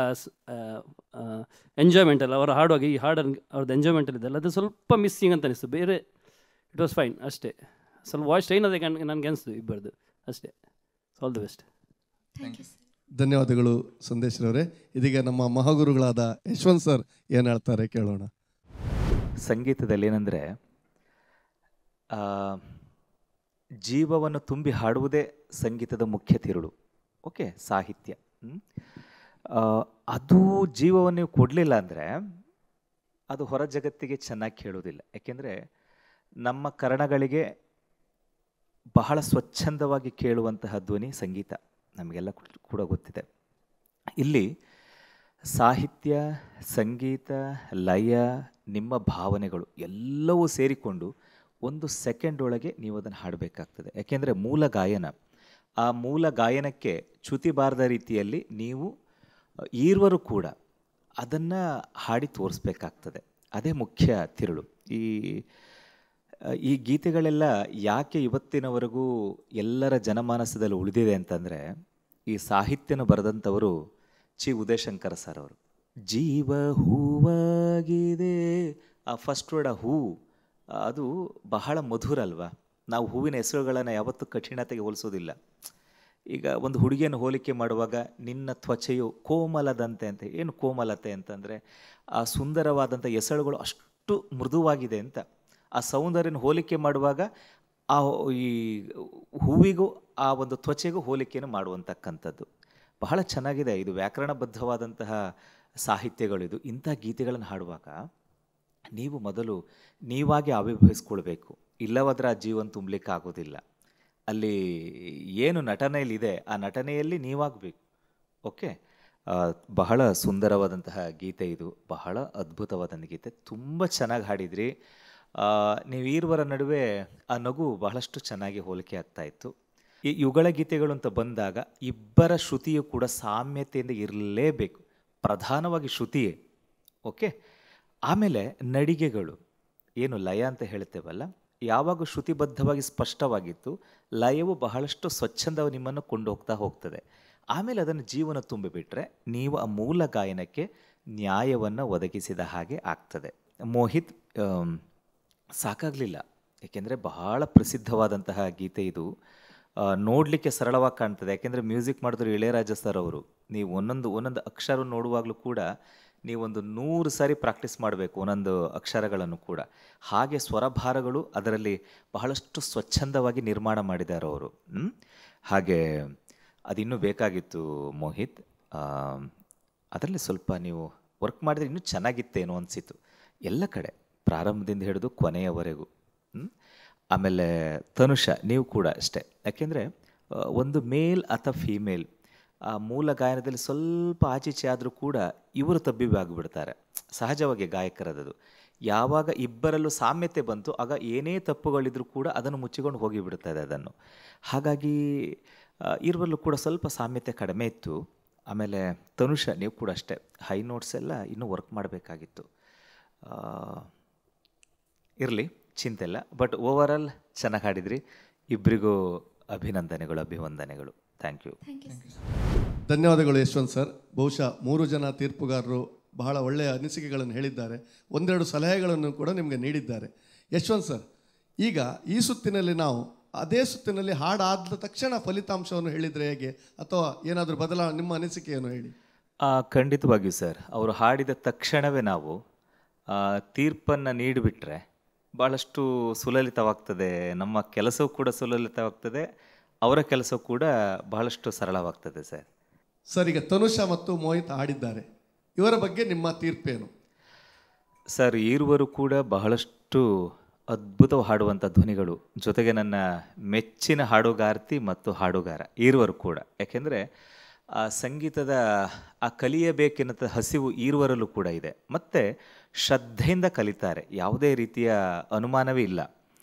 ಎಂಜಾಯ್ಮೆಂಟ್ ಎಲ್ಲ ಅವರು ಹಾಡುವಾಗ ಈ ಹಾಡನ್ನು ಅವ್ರದ್ದು ಎಂಜಾಯ್ಮೆಂಟಲ್ಲಿ ಇದೆಲ್ಲ ಅದು ಸ್ವಲ್ಪ ಮಿಸ್ಸಿಂಗ್ ಅಂತ ಅನಿಸ್ತು. ಬೇರೆ ಇಟ್ ವಾಸ್ ಫೈನ್ ಅಷ್ಟೇ. ಸ್ವಲ್ಪ ವಾಯ್ಸ್ ಸ್ಟ್ರೈನ್ ಅದೇ ನನಗೆ ಅನಿಸ್ತು ಇಬ್ಬರದು ಅಷ್ಟೇ. All the best. ಧನ್ಯವಾದಗಳು ಸಂದೇಶ್ರವರೇ. ಇದೀಗ ನಮ್ಮ ಮಹಾಗುರುಗಳಾದ ಯಶವಂತ್ ಸರ್ ಏನು ಹೇಳ್ತಾರೆ ಕೇಳೋಣ. ಸಂಗೀತದಲ್ಲಿ ಏನಂದರೆ ಜೀವವನ್ನು ತುಂಬಿ ಹಾಡುವುದೇ ಸಂಗೀತದ ಮುಖ್ಯ ತಿರುಳು. ಓಕೆ, ಸಾಹಿತ್ಯ. ಅದು ಜೀವವನ್ನು ನೀವು ಕೊಡಲಿಲ್ಲ ಅಂದರೆ ಅದು ಹೊರ ಜಗತ್ತಿಗೆ ಚೆನ್ನಾಗಿ ಕೇಳೋದಿಲ್ಲ. ಯಾಕೆಂದರೆ ನಮ್ಮ ಕರ್ಣಗಳಿಗೆ ಬಹಳ ಸ್ವಚ್ಛಂದವಾಗಿ ಕೇಳುವಂತಹ ಧ್ವನಿ ಸಂಗೀತ, ನಮಗೆಲ್ಲ ಕೂಡ ಗೊತ್ತಿದೆ. ಇಲ್ಲಿ ಸಾಹಿತ್ಯ, ಸಂಗೀತ, ಲಯ, ನಿಮ್ಮ ಭಾವನೆಗಳು ಎಲ್ಲವೂ ಸೇರಿಕೊಂಡು 1 ಸೆಕೆಂಡ್ ಒಳಗೆ ನೀವು ಅದನ್ನು ಹಾಡಬೇಕಾಗ್ತದೆ. ಯಾಕೆಂದರೆ ಮೂಲ ಗಾಯನ, ಆ ಮೂಲ ಗಾಯನಕ್ಕೆ ಚ್ಯುತಿ ಬಾರದ ರೀತಿಯಲ್ಲಿ ನೀವು ಈರ್ವರು ಕೂಡ ಅದನ್ನು ಹಾಡಿ ತೋರಿಸ್ಬೇಕಾಗ್ತದೆ. ಅದೇ ಮುಖ್ಯ ತಿರುಳು. ಈ ಗೀತೆಗಳೆಲ್ಲ ಯಾಕೆ ಇವತ್ತಿನವರೆಗೂ ಎಲ್ಲರ ಜನಮಾನಸದಲ್ಲಿ ಉಳಿದಿದೆ ಅಂತಂದರೆ, ಈ ಸಾಹಿತ್ಯನ ಬರೆದಂಥವರು ಚಿ ಉದಯಶಂಕರ ಸರ್ ಅವರು. ಜೀವ ಹೂವಾಗಿದೆ, ಆ ಫಸ್ಟ್ ವರ್ಡ್, ಆ ಹೂ, ಅದು ಬಹಳ ಮಧುರ ಅಲ್ವಾ? ನಾವು ಹೂವಿನ ಹೆಸರುಗಳನ್ನು ಯಾವತ್ತೂ ಕಠಿಣತೆಗೆ ಹೋಲಿಸೋದಿಲ್ಲ. ಈಗ ಒಂದು ಹುಡುಗಿಯನ್ನು ಹೋಲಿಕೆ ಮಾಡುವಾಗ ನಿನ್ನ ತ್ವಚೆಯು ಕೋಮಲದಂತೆ ಅಂತ. ಏನು ಕೋಮಲತೆ ಅಂತಂದರೆ ಆ ಸುಂದರವಾದಂಥ ಎಸಳುಗಳು ಅಷ್ಟು ಮೃದುವಾಗಿದೆ ಅಂತ. ಆ ಸೌಂದರ್ಯನ ಹೋಲಿಕೆ ಮಾಡುವಾಗ ಆ ಈ ಹೂವಿಗೂ ಆ ಒಂದು ತ್ವಚೆಗೂ ಹೋಲಿಕೆಯನ್ನು ಮಾಡುವಂತಕ್ಕಂಥದ್ದು ಬಹಳ ಚೆನ್ನಾಗಿದೆ. ಇದು ವ್ಯಾಕರಣಬದ್ಧವಾದಂತಹ ಸಾಹಿತ್ಯಗಳಿದು. ಇಂಥ ಗೀತೆಗಳನ್ನು ಹಾಡುವಾಗ ನೀವು ಮೊದಲು ನೀವಾಗಿ ಆವಿರ್ಭವಿಸ್ಕೊಳ್ಬೇಕು, ಇಲ್ಲವಾದ್ರೆ ಆ ಜೀವನ ತುಂಬಲಿಕ್ಕೆ ಆಗೋದಿಲ್ಲ. ಅಲ್ಲಿ ಏನು ನಟನೆಯಲ್ಲಿದೆ ಆ ನಟನೆಯಲ್ಲಿ ನೀವಾಗಬೇಕು. ಓಕೆ, ಬಹಳ ಸುಂದರವಾದಂತಹ ಗೀತೆ ಇದು, ಬಹಳ ಅದ್ಭುತವಾದಂಥ ಗೀತೆ, ತುಂಬ ಚೆನ್ನಾಗಿ ಹಾಡಿದ್ರಿ. ನೀವು ಈರ್ವರ ನಡುವೆ ಆ ನಗು ಬಹಳಷ್ಟು ಚೆನ್ನಾಗಿ ಹೋಲಿಕೆ ಆಗ್ತಾ ಇತ್ತು. ಈ ಯುಗಳ ಗೀತೆಗಳು ಅಂತ ಬಂದಾಗ ಇಬ್ಬರ ಶ್ರುತಿಯು ಕೂಡ ಸಾಮ್ಯತೆಯಿಂದ ಇರಲೇಬೇಕು, ಪ್ರಧಾನವಾಗಿ ಶ್ರುತಿಯೇ. ಓಕೆ, ಆಮೇಲೆ ನಡಿಗೆಗಳು ಏನು ಲಯ ಅಂತ ಹೇಳ್ತೇವಲ್ಲ, ಯಾವಾಗ ಶ್ರುತಿಬದ್ಧವಾಗಿ ಸ್ಪಷ್ಟವಾಗಿತ್ತು, ಲಯವು ಬಹಳಷ್ಟು ಸ್ವಚ್ಛಂದವು ನಿಮ್ಮನ್ನು ಕೊಂಡು ಹೋಗ್ತದೆ. ಆಮೇಲೆ ಅದನ್ನು ಜೀವನ ತುಂಬಿಬಿಟ್ರೆ ನೀವು ಆ ಮೂಲ ಗಾಯನಕ್ಕೆ ನ್ಯಾಯವನ್ನು ಒದಗಿಸಿದ ಹಾಗೆ ಆಗ್ತದೆ. ಮೋಹಿತ್, ಸಾಕಾಗಲಿಲ್ಲ, ಏಕೆಂದರೆ ಬಹಳ ಪ್ರಸಿದ್ಧವಾದಂತಹ ಗೀತೆ ಇದು. ನೋಡಲಿಕ್ಕೆ ಸರಳವಾಗಿ ಕಾಣ್ತದೆ, ಯಾಕೆಂದರೆ ಮ್ಯೂಸಿಕ್ ಮಾಡಿದ್ರು ಇಳೆಯರಾಜ ಸರ್ ಅವರು. ನೀವು ಒಂದೊಂದು ಅಕ್ಷರ ನೋಡುವಾಗಲೂ ಕೂಡ ನೀವೊಂದು 100 ಸಾರಿ ಪ್ರಾಕ್ಟೀಸ್ ಮಾಡಬೇಕು ಒಂದೊಂದು ಅಕ್ಷರಗಳನ್ನು ಕೂಡ. ಹಾಗೆ ಸ್ವರಭಾರಗಳು ಅದರಲ್ಲಿ ಬಹಳಷ್ಟು ಸ್ವಚ್ಛಂದವಾಗಿ ನಿರ್ಮಾಣ ಮಾಡಿದ್ದಾರೆ ಅವರು. ಹಾಗೆ ಅದಿನ್ನೂ ಬೇಕಾಗಿತ್ತು ಮೋಹಿತ್. ಅದರಲ್ಲಿ ಸ್ವಲ್ಪ ನೀವು ವರ್ಕ್ ಮಾಡಿದ್ರೆ ಇನ್ನೂ ಚೆನ್ನಾಗಿತ್ತೇನೋ ಅನಿಸಿತು ಎಲ್ಲ ಕಡೆ, ಪ್ರಾರಂಭದಿಂದ ಹಿಡಿದು ಕೊನೆಯವರೆಗೂ. ಆಮೇಲೆ ತನುಷ, ನೀವು ಕೂಡ ಅಷ್ಟೇ. ಯಾಕೆಂದರೆ ಒಂದು ಮೇಲ್ ಅಥವಾ ಫೀಮೇಲ್ ಆ ಮೂಲ ಗಾಯನದಲ್ಲಿ ಸ್ವಲ್ಪ ಆಚೀಚೆ ಆದರೂ ಕೂಡ ಇವರು ತಬ್ಬಿಬಿಡ್ತಾರೆ, ಸಹಜವಾಗಿ ಗಾಯಕರದದು. ಯಾವಾಗ ಇಬ್ಬರಲ್ಲೂ ಸಾಮ್ಯತೆ ಬಂತು ಆಗ ಏನೇ ತಪ್ಪುಗಳಿದ್ರೂ ಕೂಡ ಅದನ್ನು ಮುಚ್ಚಿಕೊಂಡು ಹೋಗಿಬಿಡ್ತದೆ ಅದನ್ನು. ಹಾಗಾಗಿ ಇರುವಲ್ಲೂ ಕೂಡ ಸ್ವಲ್ಪ ಸಾಮ್ಯತೆ ಕಡಿಮೆ ಇತ್ತು. ಆಮೇಲೆ ತನುಷ, ನೀವು ಕೂಡ ಅಷ್ಟೇ, ಹೈ ನೋಟ್ಸ್ ಎಲ್ಲ ಇನ್ನೂ ವರ್ಕ್ ಮಾಡಬೇಕಾಗಿತ್ತು. ಇರಲಿ, ಚಿಂತೆ ಇಲ್ಲ. ಬಟ್ ಓವರಾಲ್ ಚೆನ್ನಾಗಿ ಹಾಡಿದ್ರಿ. ಇಬ್ಬರಿಗೂ ಅಭಿವಂದನೆಗಳು. Thank you. ಧನ್ಯವಾದಗಳು ಯಶವಂತ್ ಸರ್. ಬಹುಶಃ 3 ಜನ ತೀರ್ಪುಗಾರರು ಬಹಳ ಒಳ್ಳೆಯ ಅನಿಸಿಕೆಗಳನ್ನು ಹೇಳಿದ್ದಾರೆ, ಒಂದೆರಡು ಸಲಹೆಗಳನ್ನು ಕೂಡ ನಿಮಗೆ ನೀಡಿದ್ದಾರೆ. ಯಶವಂತ್ ಸರ್, ಈಗ ಈ ಸುತ್ತಿನಲ್ಲಿ ನಾವು ಅದೇ ಸುತ್ತಿನಲ್ಲಿ ಹಾಡಾದ ತಕ್ಷಣ ಫಲಿತಾಂಶವನ್ನು ಹೇಳಿದರೆ ಹೇಗೆ, ಅಥವಾ ಏನಾದರೂ ನಿಮ್ಮ ಅನಿಸಿಕೆಯನ್ನು ಹೇಳಿ. ಖಂಡಿತವಾಗಿಯೂ ಸರ್, ಅವರು ಹಾಡಿದ ತಕ್ಷಣವೇ ನಾವು ತೀರ್ಪನ್ನು ನೀಡಿಬಿಟ್ರೆ ಭಾಳಷ್ಟು ಸುಲಲಿತವಾಗ್ತದೆ. ನಮ್ಮ ಕೆಲಸವೂ ಕೂಡ ಸುಲಲಿತವಾಗ್ತದೆ, ಅವರ ಕೆಲಸ ಕೂಡ ಬಹಳಷ್ಟು ಸರಳವಾಗ್ತದೆ ಸರ್. ಸರ್, ಈಗ ತನುಷ ಮತ್ತು ಮೋಹಿತ್ ಹಾಡಿದ್ದಾರೆ, ಇವರ ಬಗ್ಗೆ ನಿಮ್ಮ ತೀರ್ಪೇನು? ಸರ್, ಈರುವರು ಕೂಡ ಬಹಳಷ್ಟು ಅದ್ಭುತವಾಗಿ ಹಾಡುವಂಥ ಧ್ವನಿಗಳು, ಜೊತೆಗೆ ನನ್ನ ಮೆಚ್ಚಿನ ಹಾಡುಗಾರ್ತಿ ಮತ್ತು ಹಾಡುಗಾರ ಈರುವರು ಕೂಡ. ಯಾಕೆಂದರೆ ಆ ಸಂಗೀತದ ಆ ಕಲಿಯಬೇಕೆನ್ನುವಂಥ ಹಸಿವು ಈರುವರಲ್ಲೂ ಕೂಡ ಇದೆ, ಮತ್ತು ಶ್ರದ್ಧೆಯಿಂದ ಕಲಿತಾರೆ, ಯಾವುದೇ ರೀತಿಯ ಅನುಮಾನವೇ ಇಲ್ಲ.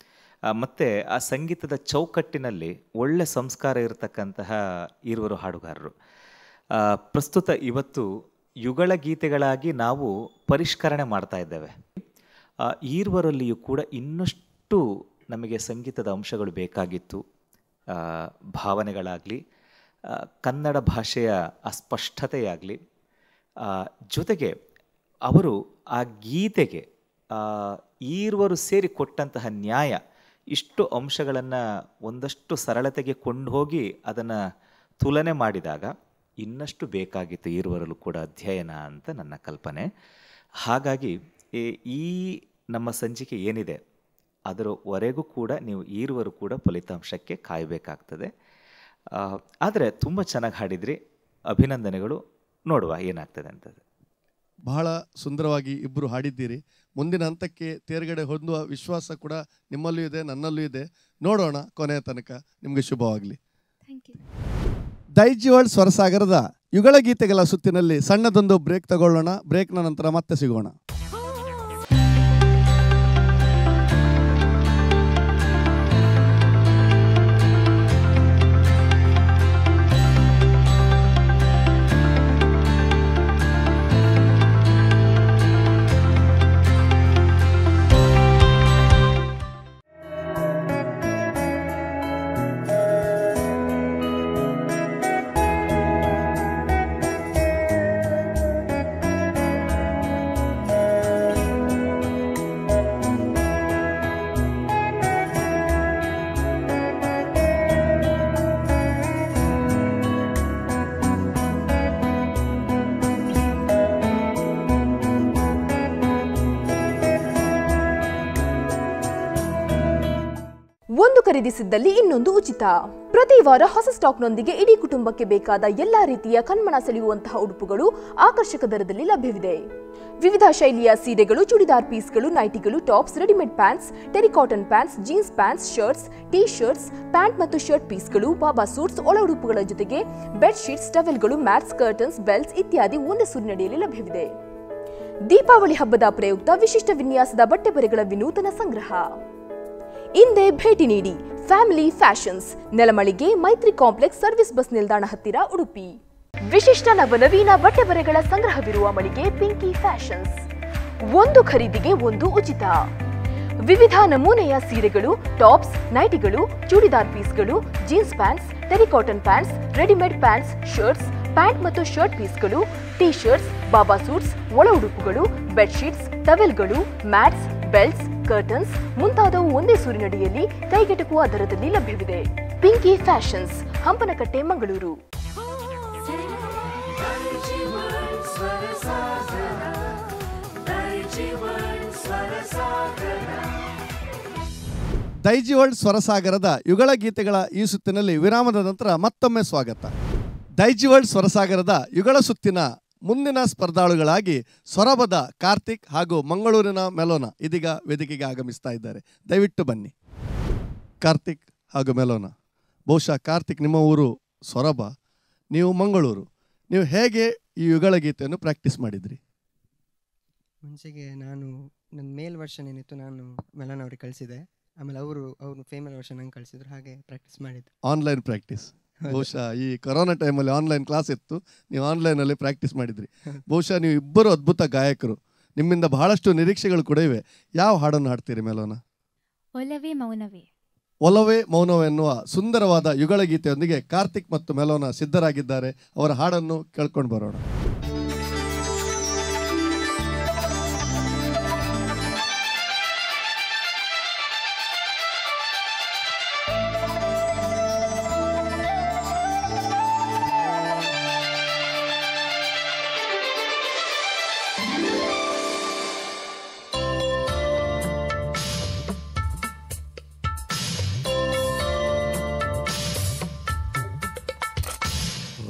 ಮತ್ತು ಆ ಸಂಗೀತದ ಚೌಕಟ್ಟಿನಲ್ಲಿ ಒಳ್ಳೆ ಸಂಸ್ಕಾರ ಇರತಕ್ಕಂತಹ ಈರುವರು ಹಾಡುಗಾರರು. ಪ್ರಸ್ತುತ ಇವತ್ತು ಯುಗಳ ಗೀತೆಗಳಾಗಿ ನಾವು ಪರಿಷ್ಕರಣೆ ಮಾಡ್ತಾ ಇದ್ದೇವೆ. ಈರುವರಲ್ಲಿಯೂ ಕೂಡ ಇನ್ನಷ್ಟು ನಮಗೆ ಸಂಗೀತದ ಅಂಶಗಳು ಬೇಕಾಗಿತ್ತು. ಭಾವನೆಗಳಾಗಲಿ, ಕನ್ನಡ ಭಾಷೆಯ ಅಸ್ಪಷ್ಟತೆಯಾಗಲಿ, ಜೊತೆಗೆ ಅವರು ಆ ಗೀತೆಗೆ ಈರುವರು ಸೇರಿ ಕೊಟ್ಟಂತಹ ನ್ಯಾಯ, ಇಷ್ಟು ಅಂಶಗಳನ್ನು ಒಂದಷ್ಟು ಸರಳತೆಗೆ ಕೊಂಡು ಹೋಗಿ ಅದನ್ನು ತುಲನೆ ಮಾಡಿದಾಗ ಇನ್ನಷ್ಟು ಬೇಕಾಗಿತ್ತು ಈರುವರಲ್ಲೂ ಕೂಡ ಅಧ್ಯಯನ ಅಂತ ನನ್ನ ಕಲ್ಪನೆ. ಹಾಗಾಗಿ ಈ ನಮ್ಮ ಸಂಚಿಕೆ ಏನಿದೆ ಅದರವರೆಗೂ ಕೂಡ ನೀವು ಈರುವರು ಕೂಡ ಫಲಿತಾಂಶಕ್ಕೆ ಕಾಯಬೇಕಾಗ್ತದೆ. ಆದರೆ ತುಂಬ ಚೆನ್ನಾಗಿ ಹಾಡಿದ್ರಿ, ಅಭಿನಂದನೆಗಳು. ನೋಡುವ ಏನಾಗ್ತದೆ ಅಂತದ್ದು. ಬಹಳ ಸುಂದರವಾಗಿ ಇಬ್ಬರು ಹಾಡಿದ್ದೀರಿ. ಮುಂದಿನ ಹಂತಕ್ಕೆ ತೇರ್ಗಡೆ ಹೊಂದುವ ವಿಶ್ವಾಸ ಕೂಡ ನಿಮ್ಮಲ್ಲೂ ಇದೆ, ನನ್ನಲ್ಲೂ ಇದೆ. ನೋಡೋಣ ಕೊನೆಯ ತನಕ. ನಿಮಗೆ ಶುಭವಾಗಲಿ. ದೈಜಿವರ್ಡ್ ಸ್ವರಸಾಗರದ ಯುಗಳ ಗೀತೆಗಳ ಸುತ್ತಿನಲ್ಲಿ ಸಣ್ಣದೊಂದು ಬ್ರೇಕ್ ತಗೊಳ್ಳೋಣ. ಬ್ರೇಕ್ನ ನಂತರ ಮತ್ತೆ ಸಿಗೋಣ. ಒಂದು ಖರೀದಿಸಿದ್ದಲ್ಲಿ ಇನ್ನೊಂದು ಉಚಿತ. ಪ್ರತಿ ವಾರ ಹೊಸ ಸ್ಟಾಕ್ನೊಂದಿಗೆ ಇಡೀ ಕುಟುಂಬಕ್ಕೆ ಬೇಕಾದ ಎಲ್ಲಾ ರೀತಿಯ ಕಣ್ಮನ ಸೆಳೆಯುವಂತಹ ಉಡುಪುಗಳು ಆಕರ್ಷಕ ದರದಲ್ಲಿ ಲಭ್ಯವಿದೆ. ವಿವಿಧ ಶೈಲಿಯ ಸೀರೆಗಳು, ಚೂಡಿದಾರ್ ಪೀಸ್ಗಳು, ನೈಟಿಗಳು, tops, readymade pants, terry cotton pants, jeans pants, shirts, T shirts, pant ಮತ್ತು ಶರ್ಟ್ ಪೀಸ್ಗಳು, ಬಾಬಾ ಸೂಟ್ಸ್, ಒಳ ಉಡುಪುಗಳ ಜೊತೆಗೆ ಬೆಡ್ ಶೀಟ್ಸ್, ಟವೆಲ್ಗಳು, ಮ್ಯಾಟ್ಸ್, ಕರ್ಟನ್ಸ್, ಬೆಲ್ಟ್ಸ್ ಇತ್ಯಾದಿ ಒಂದೇ ಸೂರಿನಡಿಯಲ್ಲಿ ಲಭ್ಯವಿದೆ. ದೀಪಾವಳಿ ಹಬ್ಬದ ಪ್ರಯುಕ್ತ ವಿಶಿಷ್ಟ ವಿನ್ಯಾಸದ ಬಟ್ಟೆ ಬರೆಗಳ ವಿನೂತನ ಸಂಗ್ರಹ. ಹಿಂದೆ ಭೇಟಿ ನೀಡಿ ಫ್ಯಾಮಿಲಿ ಫ್ಯಾಷನ್ಸ್, ನೆಲಮಳಿಗೆ, ಮೈತ್ರಿ ಕಾಂಪ್ಲೆಕ್ಸ್, ಸರ್ವಿಸ್ ಬಸ್ ನಿಲ್ದಾಣ ಹತ್ತಿರ, ಉಡುಪಿ. ವಿಶಿಷ್ಟ ನವನವೀನ ಬಟ್ಟೆ ಬರೆಗಳ ಸಂಗ್ರಹವಿರುವ ಮಳಿಗೆ ಪಿಂಕಿ ಫ್ಯಾಷನ್ಸ್. ಒಂದು ಖರೀದಿಗೆ ಒಂದು ಉಚಿತ. ವಿವಿಧ ನಮೂನೆಯ ಸೀರೆಗಳು, ಟಾಪ್ಸ್, ನೈಟಿಗಳು, ಚೂಡಿದಾರ್ ಪೀಸ್ಗಳು, jeans pants, terry cotton pants, readymade pants, shirts, pant ಮತ್ತು ಶರ್ಟ್ ಪೀಸ್ಗಳು, ಟೀ ಶರ್ಟ್ಸ್, ಬಾಬಾ ಸೂಟ್ಸ್, ಒಳ ಉಡುಪುಗಳು, ಬೆಡ್ಶೀಟ್ಸ್, ಟವೆಲ್ಗಳು, ಮ್ಯಾಟ್ಸ್, ಬೆಲ್ಟ್ಸ್, ಕರ್ಟನ್ಸ್ ಮುಂತಾದವು ಒಂದೇ ಸೂರಿನಡಿಯಲ್ಲಿ ಕೈಗೆಟುಕುವ ದರದಲ್ಲಿ ಲಭ್ಯವಿದೆ. ಪಿಂಕಿ ಫ್ಯಾಷನ್ಸ್, ಹಂಪನಕಟ್ಟೆ, ಮಂಗಳೂರು. ದೈಜಿ ವರ್ಲ್ಡ್ ಸ್ವರಸಾಗರದ ಯುಗಳ ಗೀತೆಗಳ ಈ ಸುತ್ತಿನಲ್ಲಿ ವಿರಾಮದ ನಂತರ ಮತ್ತೊಮ್ಮೆ ಸ್ವಾಗತ. ದೈಜಿ ವರ್ಲ್ಡ್ ಸ್ವರಸಾಗರದ ಯುಗಳ ಸುತ್ತಿನ ಮುಂದಿನ ಸ್ಪರ್ಧಾಳುಗಳಾಗಿ ಸೊರಬದ ಕಾರ್ತಿಕ್ ಹಾಗೂ ಮಂಗಳೂರಿನ ಮೆಲೋನಾ ಇದೀಗ ವೇದಿಕೆಗೆ ಆಗಮಿಸ್ತಾ ಇದ್ದಾರೆ. ದಯವಿಟ್ಟು ಬನ್ನಿ. ಕಾರ್ತಿಕ್ ಹಾಗೂ ಮೆಲೋನಾ, ಬಹುಶಃ ಕಾರ್ತಿಕ್ ನಿಮ್ಮ ಊರು ಸೊರಬ, ನೀವು ಮಂಗಳೂರು. ನೀವು ಹೇಗೆ ಈ ಯುಗಳ ಗೀತೆಯನ್ನು ಪ್ರಾಕ್ಟೀಸ್ ಮಾಡಿದ್ರಿ? ಮುಂಚೆಗೆ ನಾನು ನನ್ನ ಮೇಲ್ ವರ್ಷನ್ ಏನಿತ್ತು ನಾನು ಮೆಲೋನಾ ಅವ್ರಿಗೆ ಕಳಿಸಿದೆ. ಆಮೇಲೆ ಅವರು ಫೇಮಲ್ ವರ್ಷನ್ ನಂಗೆ ಕಳಿಸಿದ್ರು. ಹಾಗೆ ಪ್ರಾಕ್ಟೀಸ್ ಮಾಡಿದ್ದು. Online practice. ಬಹುಶಃ ಈ ಕೊರೋನಾ ಟೈಮಲ್ಲಿ ಆನ್ಲೈನ್ ಕ್ಲಾಸ್ ಇತ್ತು, ನೀವು ಆನ್ಲೈನಲ್ಲಿ ಪ್ರಾಕ್ಟೀಸ್ ಮಾಡಿದ್ರಿ. ಬಹುಶಃ ನೀವು ಇಬ್ಬರು ಅದ್ಭುತ ಗಾಯಕರು. ನಿಮ್ಮಿಂದ ಬಹಳಷ್ಟು ನಿರೀಕ್ಷೆಗಳು ಕೂಡ ಇವೆ. ಯಾವ ಹಾಡನ್ನು ಹಾಡ್ತೀರಿ ಮೆಲೋನಾ? ಒಲವೇ ಮೌನವೇ. ಒಲವೇ ಮೌನವೇ ಎನ್ನುವ ಸುಂದರವಾದ ಯುಗಳ ಗೀತೆಯೊಂದಿಗೆ ಕಾರ್ತಿಕ್ ಮತ್ತು ಮೆಲೋನಾ ಸಿದ್ಧರಾಗಿದ್ದಾರೆ. ಅವರ ಹಾಡನ್ನು ಕೇಳ್ಕೊಂಡು ಬರೋಣ.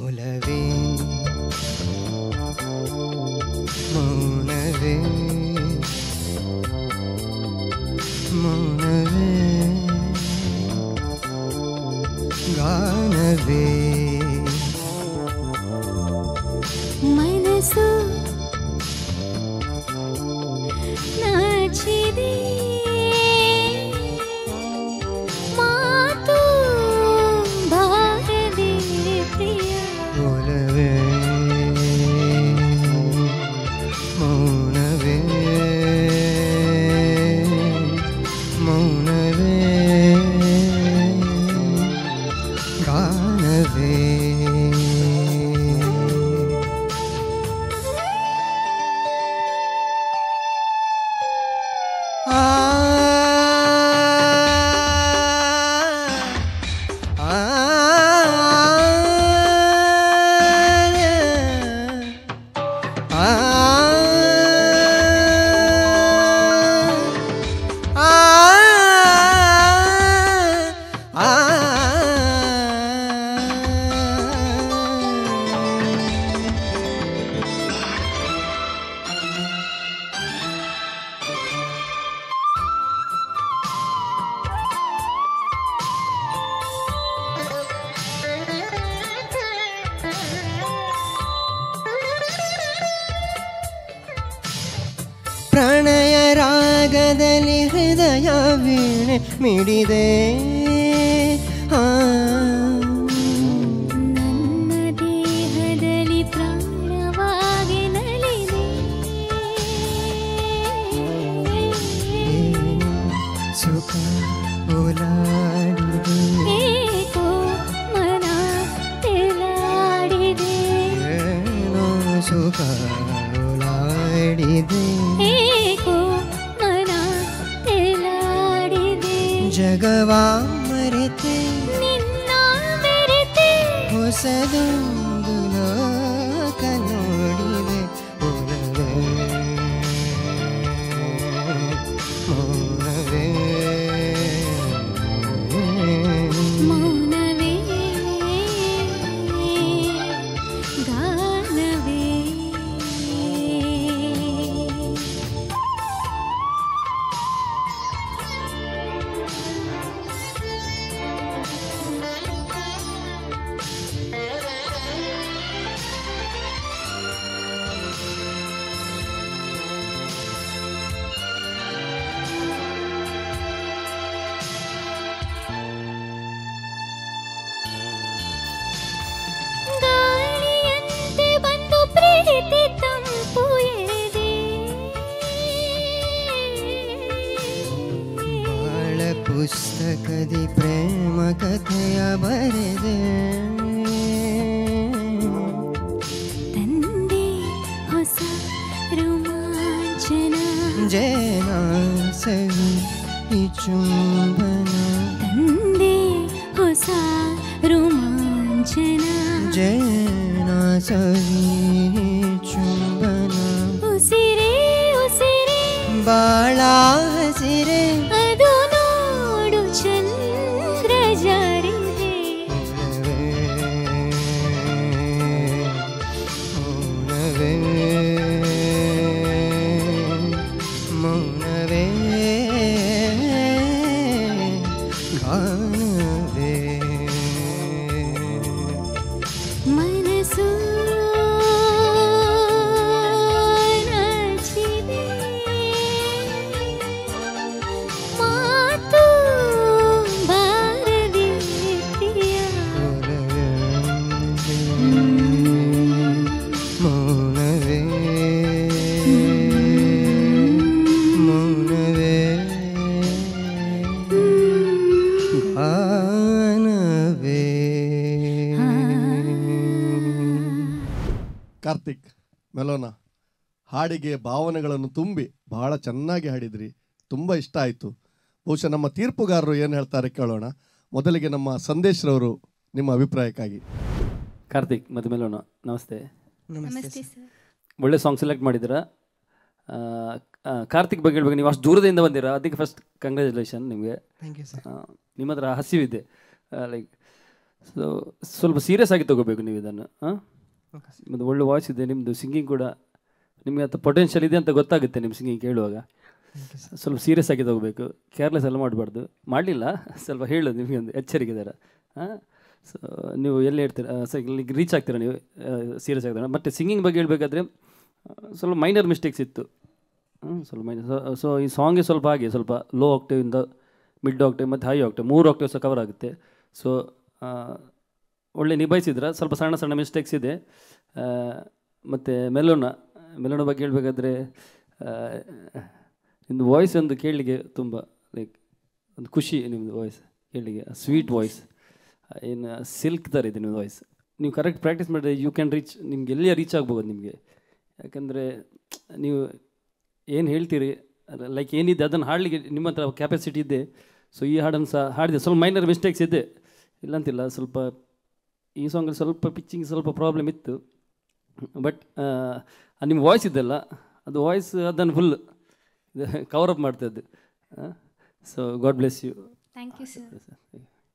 ಒಲವೇ ಮೌನವೇ ಮೌನವೇ ಗಾನವೇ ಮನಸ್ಸು ನಾಚಿದೆ ಮಾತು ಬಾರದೆ ಪ್ರಿಯ. ಒಲವೇ ಮೌನವೇ ಮೌನವೇ ಗಾನವೇ ಪ್ರಣಯ ರಾಗದಲ್ಲಿ ಹೃದಯ ವೀಣೆ ಮಿಡಿದೆ. ನನ್ನ ದೇಹದಲ್ಲಿ ಪ್ರಾಣವಾಗಿ ನಲಿದೆ. ಸುಖ ಓಲಾಡಿದೆ. ಏಕೋ ಮನ ತೆಲಾಡಿದೆ. ಏನೋ ಸುಖ ಓಲಾಡಿದೆ. ಏಕೋ ಮನ ತೆಲಾಡಿದೆ. ಜಗವಾ ಮರೆತೆ ನಿನ್ನ ಬೆರೆತೆ ಹೊಸದೊಂದು ಲೋಕ ನೋಡಿದೆ. ಒಲವೇ ಮೌನವೇ ಮೌನವೇ ಗಾನವೇ. ಪುಸ್ತಕದಿ ಪ್ರೇಮ ಕಥೆಯ ಬರೆದೆ ತಂದೆ ಹೊಸ ರೋಮಾಂಚನ ಜೇನಾಸವಿ ಈ ಚುಂಬನ ತಂದೆ ಹೊಸ ರೋಮಾಂಚನ ಜೇನಾಸವಿ ಚುಂಬನ ಉಸಿರೇ ಉಸಿರೇ ಬಾಳ ಹಸಿರೆ ಅದು ನೋಡು ಚಂದ್ರ ಜಾರಿದೆ ಮೌನವೇ ಮೌನವೇ ಗಾನವೇ ಮನಸ್ಸು ನಾಚಿದೆ ಮಾತು ಬಾರದೆ ಪ್ರಿಯ ಮೌನವೇ ಮೌನವೇ ಗಾನವೇ ಕಾರ್ತಿಕ್ ಮೆಲೋನ ಹಾಡಿಗೆ ಭಾವನೆಗಳನ್ನು ತುಂಬಿ ಬಹಳ ಚೆನ್ನಾಗಿ ಹಾಡಿದ್ರಿ, ತುಂಬ ಇಷ್ಟ ಆಯಿತು. ಬಹುಶಃ ನಮ್ಮ ತೀರ್ಪುಗಾರರು ಏನು ಹೇಳ್ತಾರೆ ಕೇಳೋಣ. ಮೊದಲಿಗೆ ನಮ್ಮ ಸಂದೇಶ್ರವರು ನಿಮ್ಮ ಅಭಿಪ್ರಾಯಕ್ಕಾಗಿ. ಕಾರ್ತಿಕ್ ಮತ್ತು ಮೆಲೋನ ನಮಸ್ತೆ. ನಮಸ್ತೆ ಸರ್. ಒಳ್ಳೆ ಸಾಂಗ್ ಸೆಲೆಕ್ಟ್ ಮಾಡಿದ್ದೀರಾ. ಕಾರ್ತಿಕ್ ಬಗ್ಗೆ ಹೇಳ್ಬೇಕು, ನೀವು ಅಷ್ಟು ದೂರದಿಂದ ಬಂದಿರಾ, ಅದಕ್ಕೆ ಫಸ್ಟ್ ಕಂಗ್ರ್ಯಾಚುಲೇಷನ್ ನಿಮಗೆ. Thank you sir. ನಿಮ್ಮ ಹತ್ರ ಹಸಿವಿದೆ, ಲೈಕ್ ಸ್ವಲ್ಪ ಸೀರಿಯಸ್ ಆಗಿ ತೊಗೋಬೇಕು ನೀವು ಇದನ್ನು. ನಿಮ್ಮದು ಒಳ್ಳೆ ವಾಯ್ಸ್ ಇದೆ, ನಿಮ್ಮದು ಸಿಂಗಿಂಗ್ ಕೂಡ ನಿಮಗೆ ಅಂತ ಪೊಟೆನ್ಷಿಯಲ್ ಇದೆ ಅಂತ ಗೊತ್ತಾಗುತ್ತೆ ನಿಮ್ಮ ಸಿಂಗಿಂಗ್ ಕೇಳುವಾಗ. ಸ್ವಲ್ಪ ಸೀರಿಯಸ್ ಆಗಿ ತೊಗೋಬೇಕು, ಕೇರ್ಲೆಸ್ ಎಲ್ಲ ಮಾಡಬಾರ್ದು. ಮಾಡಲಿಲ್ಲ ಸ್ವಲ್ಪ ಹೇಳೋದು ನಿಮಗೆ ಒಂದು ಎಚ್ಚರಿಕೆ ಥರ. ಸೊ ನೀವು ಎಲ್ಲಿ ಹೇಳ್ತೀರಾ ಇಲ್ಲಿಗೆ ರೀಚ್ ಆಗ್ತೀರಾ ನೀವು ಸೀರಿಯಸ್ ಆಗ್ತೀರಾ. ಮತ್ತು ಸಿಂಗಿಂಗ್ ಬಗ್ಗೆ ಹೇಳಬೇಕಾದ್ರೆ ಸ್ವಲ್ಪ ಮೈನರ್ ಮಿಸ್ಟೇಕ್ಸ್ ಇತ್ತು, ಸ್ವಲ್ಪ ಮೈನರ್. ಸೊ ಈ ಸಾಂಗ್ಗೆ ಸ್ವಲ್ಪ ಹಾಗೆ ಸ್ವಲ್ಪ ಲೋ ಆಕ್ಟೇವಿಂದ ಮಿಡ್ ಆಕ್ಟೇವ್ ಮತ್ತು ಹೈ ಆಕ್ಟೇವ್ 3 ಆಕ್ಟೇವ್ ಸಹ ಕವರ್ ಆಗುತ್ತೆ. ಸೊ ಒಳ್ಳೆ ನಿಭಾಯಿಸಿದ್ರೆ, ಸ್ವಲ್ಪ ಸಣ್ಣ ಸಣ್ಣ ಮಿಸ್ಟೇಕ್ಸ್ ಇದೆ. ಮತ್ತು ಮೆಲೋನ ಬಗ್ಗೆ ಹೇಳಬೇಕಾದ್ರೆ ನಿಮ್ಮದು ವಾಯ್ಸ್ ಒಂದು ಕೇಳಲಿಕ್ಕೆ ತುಂಬ ಲೈಕ್ ಒಂದು ಖುಷಿ, ನಿಮ್ಮದು ವಾಯ್ಸ್ ಕೇಳಲಿಕ್ಕೆ ಸ್ವೀಟ್ ವಾಯ್ಸ್, ಏನು ಸಿಲ್ಕ್ ಥರ ಇದೆ ನಿಮ್ಮದು ವಾಯ್ಸ್. ನೀವು ಕರೆಕ್ಟ್ ಪ್ರಾಕ್ಟೀಸ್ ಮಾಡಿದ್ರೆ ಯು ಕ್ಯಾನ್ ರೀಚ್, ನಿಮ್ಗೆ ಎಲ್ಲಿಯ ರೀಚ್ ಆಗ್ಬೋದು ನಿಮಗೆ. ಯಾಕಂದರೆ ನೀವು ಏನು ಹೇಳ್ತೀರಿ ಲೈಕ್ ಏನಿದೆ ಅದನ್ನು ಹಾಡಲಿಕ್ಕೆ ನಿಮ್ಮ ಹತ್ರ ಕ್ಯಾಪಾಸಿಟಿ ಇದೆ. ಸೊ ಈ ಹಾಡನ್ನು ಸಹ ಹಾಡಿದೆ, ಸ್ವಲ್ಪ ಮೈನರ್ ಮಿಸ್ಟೇಕ್ಸ್ ಇದೆ ಇಲ್ಲಂತಿಲ್ಲ. ಸ್ವಲ್ಪ ಈ ಸಾಂಗಲ್ಲಿ ಸ್ವಲ್ಪ ಪಿಚ್ಚಿಂಗ್ ಸ್ವಲ್ಪ ಪ್ರಾಬ್ಲಮ್ ಇತ್ತು. ಬಟ್ ನಿಮ್ಮ ವಾಯ್ಸ್ ಇದೆಲ್ಲ, ಅದು ವಾಯ್ಸ್ ಅದನ್ನು ಫುಲ್ ಕವರ್ ಅಪ್ ಮಾಡ್ತಾಯಿದ್ದು. So God bless you. Thank you sir.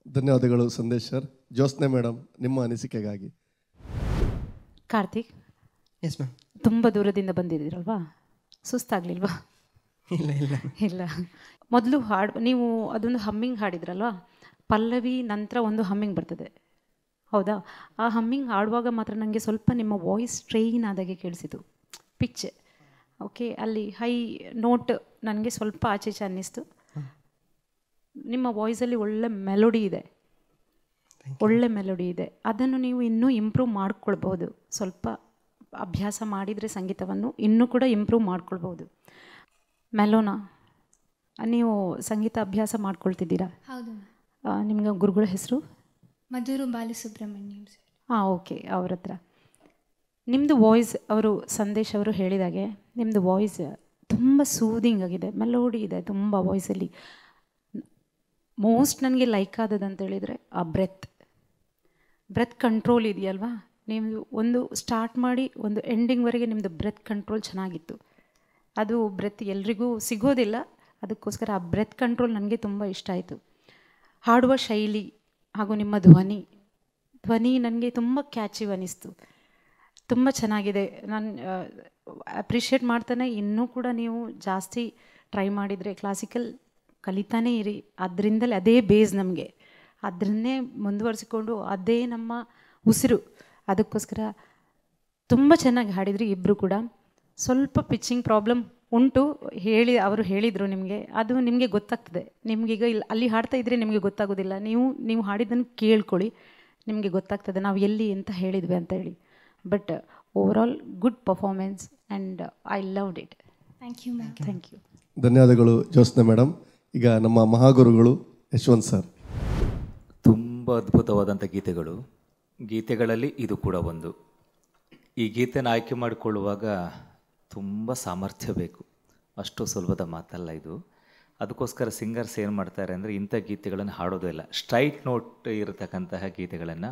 ಧನ್ಯವಾದಗಳು ಸಂದೇಶ್ ಸರ್. ಜ್ಯೋತ್ಸ್ನೆ ಮೇಡಮ್, ನಿಮ್ಮ ಅನಿಸಿಕೆಗಾಗಿ. Karthik, yes ma'am. ತುಂಬ ದೂರದಿಂದ ಬಂದಿದ್ದೀರಲ್ವಾ, ಸುಸ್ತಾಗಲಿಲ್ವಾ? ಇಲ್ಲ ಇಲ್ಲ ಇಲ್ಲ. ಮೊದಲು ನೀವು ಅದೊಂದು ಹಮ್ಮಿಂಗ್ ಹಾಡಿದ್ರಲ್ವಾ, ಪಲ್ಲವಿ ನಂತರ ಒಂದು ಹಮ್ಮಿಂಗ್ ಬರ್ತದೆ, ಹೌದಾ? ಆ ಹಮ್ಮಿಂಗ್ ಹಾಡುವಾಗ ಮಾತ್ರ ನನಗೆ ಸ್ವಲ್ಪ ನಿಮ್ಮ ವಾಯ್ಸ್ ಸ್ಟ್ರೈನ್ ಆದಾಗೆ ಕೇಳಿಸಿತು, ಪಿಚ್. ಓಕೆ, ಅಲ್ಲಿ ಹೈ ನೋಟ್ ನನಗೆ ಸ್ವಲ್ಪ ಆಚೆ ಅನ್ನಿಸ್ತು. ನಿಮ್ಮ ವಾಯ್ಸಲ್ಲಿ ಒಳ್ಳೆ ಮೆಲೋಡಿ ಇದೆ, ಒಳ್ಳೆ ಮೆಲೋಡಿ ಇದೆ. ಅದನ್ನು ನೀವು ಇನ್ನೂ ಇಂಪ್ರೂವ್ ಮಾಡ್ಕೊಳ್ಬೋದು. ಸ್ವಲ್ಪ ಅಭ್ಯಾಸ ಮಾಡಿದರೆ ಸಂಗೀತವನ್ನು ಇನ್ನೂ ಕೂಡ ಇಂಪ್ರೂವ್ ಮಾಡ್ಕೊಳ್ಬೋದು. ಮೆಲೋನ, ನೀವು ಸಂಗೀತ ಅಭ್ಯಾಸ ಮಾಡ್ಕೊಳ್ತಿದ್ದೀರಾ? ಹೌದು. ನಿಮ್ಗೆ ಗುರುಗಳ ಹೆಸರು? ಮಧುರು ಬಾಲಸುಬ್ರಹ್ಮಣ್ಯಂ ಸರ್. ಓಕೆ, ಅವ್ರ ಹತ್ರ ನಿಮ್ಮದು ವಾಯ್ಸ್, ಅವರು ಸಂದೇಶ್ ಅವರು ಹೇಳಿದಾಗೆ ನಿಮ್ಮದು ವಾಯ್ಸ್ ತುಂಬ ಸೂದಿಂಗ್ ಆಗಿದೆ, ಮೆಲೋಡಿ ಇದೆ ತುಂಬ ವಾಯ್ಸಲ್ಲಿ. ಮೋಸ್ಟ್ ನನಗೆ ಲೈಕ್ ಆದದಂತ ಹೇಳಿದರೆ ಆ ಬ್ರೆತ್ ಕಂಟ್ರೋಲ್ ಇದೆಯಲ್ವಾ, ನೀವು ಒಂದು ಸ್ಟಾರ್ಟ್ ಮಾಡಿ ಒಂದು ಎಂಡಿಂಗ್ವರೆಗೆ ನಿಮ್ಮದು ಬ್ರೆತ್ ಕಂಟ್ರೋಲ್ ಚೆನ್ನಾಗಿತ್ತು. ಅದು ಬ್ರೆತ್ ಎಲ್ರಿಗೂ ಸಿಗೋದಿಲ್ಲ, ಅದಕ್ಕೋಸ್ಕರ ಆ ಬ್ರೆತ್ ಕಂಟ್ರೋಲ್ ನನಗೆ ತುಂಬ ಇಷ್ಟ ಆಯಿತು. ಹಾಡುವ ಶೈಲಿ ಹಾಗೂ ನಿಮ್ಮ ಧ್ವನಿ ನನಗೆ ತುಂಬ ಕ್ಯಾಚಿವ್ ಅನ್ನಿಸ್ತು, ತುಂಬ ಚೆನ್ನಾಗಿದೆ. ನಾನು ಅಪ್ರಿಷಿಯೇಟ್ ಮಾಡ್ತಾನೆ. ಇನ್ನೂ ಕೂಡ ನೀವು ಜಾಸ್ತಿ ಟ್ರೈ ಮಾಡಿದರೆ ಕ್ಲಾಸಿಕಲ್ ಕಲಿತಾನೇ ಇರಿ, ಅದರಿಂದಲೇ ಅದೇ ಬೇಸ್ ನಮಗೆ, ಅದನ್ನೇ ಮುಂದುವರಿಸಿಕೊಂಡು ಅದೇ ನಮ್ಮ ಉಸಿರು. ಅದಕ್ಕೋಸ್ಕರ ತುಂಬ ಚೆನ್ನಾಗಿ ಹಾಡಿದ್ರಿ ಇಬ್ಬರು ಕೂಡ. ಸ್ವಲ್ಪ ಪಿಚ್ಚಿಂಗ್ ಪ್ರಾಬ್ಲಮ್ ಉಂಟು, ಅವರು ಹೇಳಿದರು ನಿಮಗೆ, ಅದು ನಿಮಗೆ ಗೊತ್ತಾಗ್ತದೆ. ನಿಮಗೀಗ ಅಲ್ಲಿ ಹಾಡ್ತಾ ಇದ್ದರೆ ನಿಮಗೆ ಗೊತ್ತಾಗೋದಿಲ್ಲ, ನೀವು ಹಾಡಿದ್ದನ್ನು ಕೇಳ್ಕೊಳ್ಳಿ, ನಿಮಗೆ ಗೊತ್ತಾಗ್ತದೆ ನಾವು ಎಲ್ಲಿ ಅಂತ ಹೇಳಿದ್ವಿ ಅಂತ ಹೇಳಿ. But overall good performance and I loved it. Thank you ma'am. Thank you. ಧನ್ಯವಾದಗಳು ಜ್ಯೋತ್ಸ್ನೆ ಮೇಡಮ್. ಈಗ ನಮ್ಮ ಮಹಾಗುರುಗಳು ಯಶವಂತ್ ಸರ್. ತುಂಬ ಅದ್ಭುತವಾದಂಥ ಗೀತೆಗಳಲ್ಲಿ ಇದು ಕೂಡ ಒಂದು. ಈ ಗೀತೆನ ಆಯ್ಕೆ ಮಾಡಿಕೊಳ್ಳುವಾಗ ತುಂಬ ಸಾಮರ್ಥ್ಯ ಬೇಕು, ಅಷ್ಟು ಸುಲಭದ ಮಾತಲ್ಲ ಇದು. ಅದಕ್ಕೋಸ್ಕರ ಸಿಂಗರ್ಸ್ ಏನು ಮಾಡ್ತಾರೆ ಅಂದರೆ ಇಂಥ ಗೀತೆಗಳನ್ನು ಹಾಡೋದೇ ಇಲ್ಲ, ಸ್ಟ್ರೈಟ್ ನೋಟ್ ಇರತಕ್ಕಂತಹ ಗೀತೆಗಳನ್ನು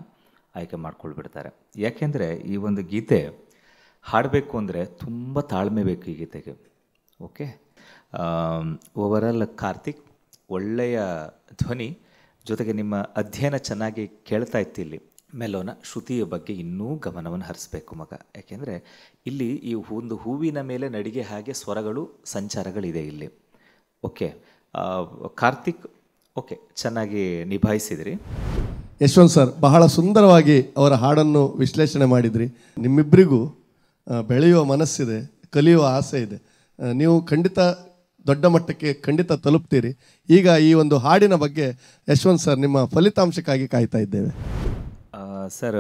ಆಯ್ಕೆ ಮಾಡ್ಕೊಳ್ಬಿಡ್ತಾರೆ. ಯಾಕೆಂದರೆ ಈ ಒಂದು ಗೀತೆ ಹಾಡಬೇಕು ಅಂದರೆ ತುಂಬ ತಾಳ್ಮೆ ಬೇಕು ಈ ಗೀತೆಗೆ. ಓಕೆ, ಓವರಾಲ್ ಕಾರ್ತಿಕ್ ಒಳ್ಳೆಯ ಧ್ವನಿ, ಜೊತೆಗೆ ನಿಮ್ಮ ಅಧ್ಯಯನ ಚೆನ್ನಾಗಿ ಕೇಳ್ತಾ ಇತ್ತು. ಇಲ್ಲಿ ಮೆಲೋನ ಶ್ರುತಿಯ ಬಗ್ಗೆ ಇನ್ನೂ ಗಮನವನ್ನು ಹರಿಸ್ಬೇಕು ಮಗ. ಯಾಕೆಂದರೆ ಇಲ್ಲಿ ಈ ಒಂದು ಹೂವಿನ ಮೇಲೆ ನಡಿಗೆ ಹಾಗೆ ಸ್ವರಗಳು ಸಂಚಾರಗಳಿದೆ ಇಲ್ಲಿ. ಓಕೆ ಕಾರ್ತಿಕ್, ಓಕೆ ಚೆನ್ನಾಗಿ ನಿಭಾಯಿಸಿದ್ರಿ. ಯಶವಂತ್ ಸರ್ ಬಹಳ ಸುಂದರವಾಗಿ ಅವರ ಹಾಡನ್ನು ವಿಶ್ಲೇಷಣೆ ಮಾಡಿದ್ರಿ. ನಿಮ್ಮಿಬ್ಬರಿಗೂ ಬೆಳೆಯುವ ಮನಸ್ಸಿದೆ, ಕಲಿಯುವ ಆಸೆ ಇದೆ. ನೀವು ಖಂಡಿತ ದೊಡ್ಡ ಮಟ್ಟಕ್ಕೆ ಖಂಡಿತ ತಲುಪ್ತೀರಿ. ಈಗ ಈ ಒಂದು ಹಾಡಿನ ಬಗ್ಗೆ ಯಶವಂತ್ ಸರ್ ನಿಮ್ಮ ಫಲಿತಾಂಶಕ್ಕಾಗಿ ಕಾಯ್ತಾ ಇದ್ದೇವೆ. ಸರ್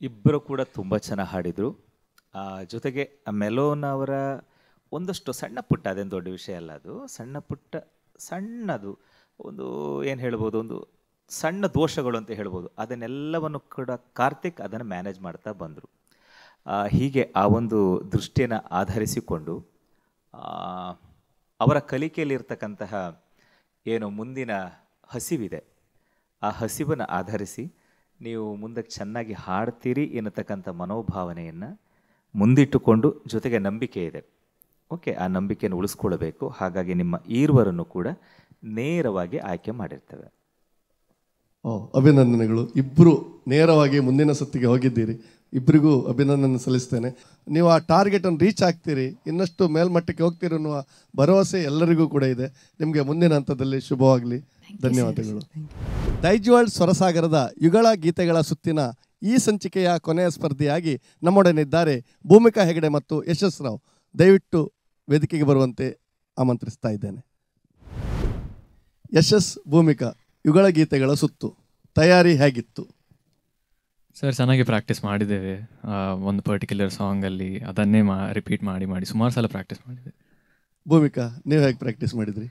ಇಬ್ಬರು ಕೂಡ ತುಂಬ ಚೆನ್ನಾಗಿ ಹಾಡಿದರು. ಜೊತೆಗೆ ಮೆಲೋನ್ ಅವರ ಒಂದಷ್ಟು ಸಣ್ಣ ಪುಟ್ಟ, ಅದೇನು ದೊಡ್ಡ ವಿಷಯ ಅಲ್ಲ, ಅದು ಸಣ್ಣ ಪುಟ್ಟ ಸಣ್ಣದು ಒಂದು ಏನು ಹೇಳ್ಬೋದು, ಒಂದು ಸಣ್ಣ ದೋಷಗಳು ಅಂತ ಹೇಳ್ಬೋದು. ಅದನ್ನೆಲ್ಲವನ್ನು ಕೂಡ ಕಾರ್ತಿಕ್ ಅದನ್ನು ಮ್ಯಾನೇಜ್ ಮಾಡ್ತಾ ಬಂದರು. ಹೀಗೆ ಆ ಒಂದು ದೃಷ್ಟಿಯನ್ನು ಆಧರಿಸಿಕೊಂಡು ಅವರ ಕಲಿಕೆಯಲ್ಲಿರ್ತಕ್ಕಂತಹ ಏನು ಮುಂದಿನ ಹಸಿವಿದೆ, ಆ ಹಸಿವನ್ನು ಆಧರಿಸಿ ನೀವು ಮುಂದಕ್ಕೆ ಚೆನ್ನಾಗಿ ಹಾಡ್ತೀರಿ ಎನ್ನತಕ್ಕಂಥ ಮನೋಭಾವನೆಯನ್ನು ಮುಂದಿಟ್ಟುಕೊಂಡು, ಜೊತೆಗೆ ನಂಬಿಕೆ ಇದೆ. ಓಕೆ, ಆ ನಂಬಿಕೆಯನ್ನು ಉಳಿಸ್ಕೊಳ್ಬೇಕು. ಹಾಗಾಗಿ ನಿಮ್ಮ ಈರ್ವರನ್ನು ಕೂಡ ನೇರವಾಗಿ ಆಯ್ಕೆ ಮಾಡಿರ್ತೇವೆ. ಅಭಿನಂದನೆಗಳು. ಇಬ್ಬರು ನೇರವಾಗಿ ಮುಂದಿನ ಸುತ್ತಿಗೆ ಹೋಗಿದ್ದೀರಿ. ಇಬ್ಬರಿಗೂ ಅಭಿನಂದನೆ ಸಲ್ಲಿಸ್ತೇನೆ. ನೀವು ಆ ಟಾರ್ಗೆಟನ್ನು ರೀಚ್ ಆಗ್ತೀರಿ, ಇನ್ನಷ್ಟು ಮೇಲ್ಮಟ್ಟಕ್ಕೆ ಹೋಗ್ತೀರಿ ಅನ್ನುವ ಭರವಸೆ ಎಲ್ಲರಿಗೂ ಕೂಡ ಇದೆ. ನಿಮಗೆ ಮುಂದಿನ ಹಂತದಲ್ಲಿ ಶುಭವಾಗಲಿ. ಧನ್ಯವಾದಗಳು. ದೈಜ್ವಾಡ್ ಸ್ವರಸಾಗರದ ಯುಗಳ ಗೀತೆಗಳ ಸುತ್ತಿನ ಈ ಸಂಚಿಕೆಯ ಕೊನೆಯ ಸ್ಪರ್ಧಿಯಾಗಿ ನಮ್ಮೊಡನಿದ್ದಾರೆ ಭೂಮಿಕಾ ಹೆಗಡೆ ಮತ್ತು ಯಶಸ್ ರಾವ್. ದಯವಿಟ್ಟು ವೇದಿಕೆಗೆ ಬರುವಂತೆ ಆಮಂತ್ರಿಸ್ತಾ ಇದ್ದೇನೆ. ಯಶಸ್, ಭೂಮಿಕಾ, ಯುಗಳ ಗೀತೆಗಳ ಸುತ್ತು ತಯಾರಿ ಹೇಗಿತ್ತು ಸರ್? ಚೆನ್ನಾಗಿ ಪ್ರಾಕ್ಟೀಸ್ ಮಾಡಿದ್ದೇವೆ. ಒಂದು ಪರ್ಟಿಕ್ಯುಲರ್ ಸಾಂಗಲ್ಲಿ ಅದನ್ನೇ ರಿಪೀಟ್ ಮಾಡಿ ಸುಮಾರು ಸಲ ಪ್ರಾಕ್ಟೀಸ್ ಮಾಡಿದ್ದೇವೆ. ಭೂಮಿಕಾ, ನೀವು ಹೇಗೆ ಪ್ರಾಕ್ಟೀಸ್ ಮಾಡಿದ್ರಿ?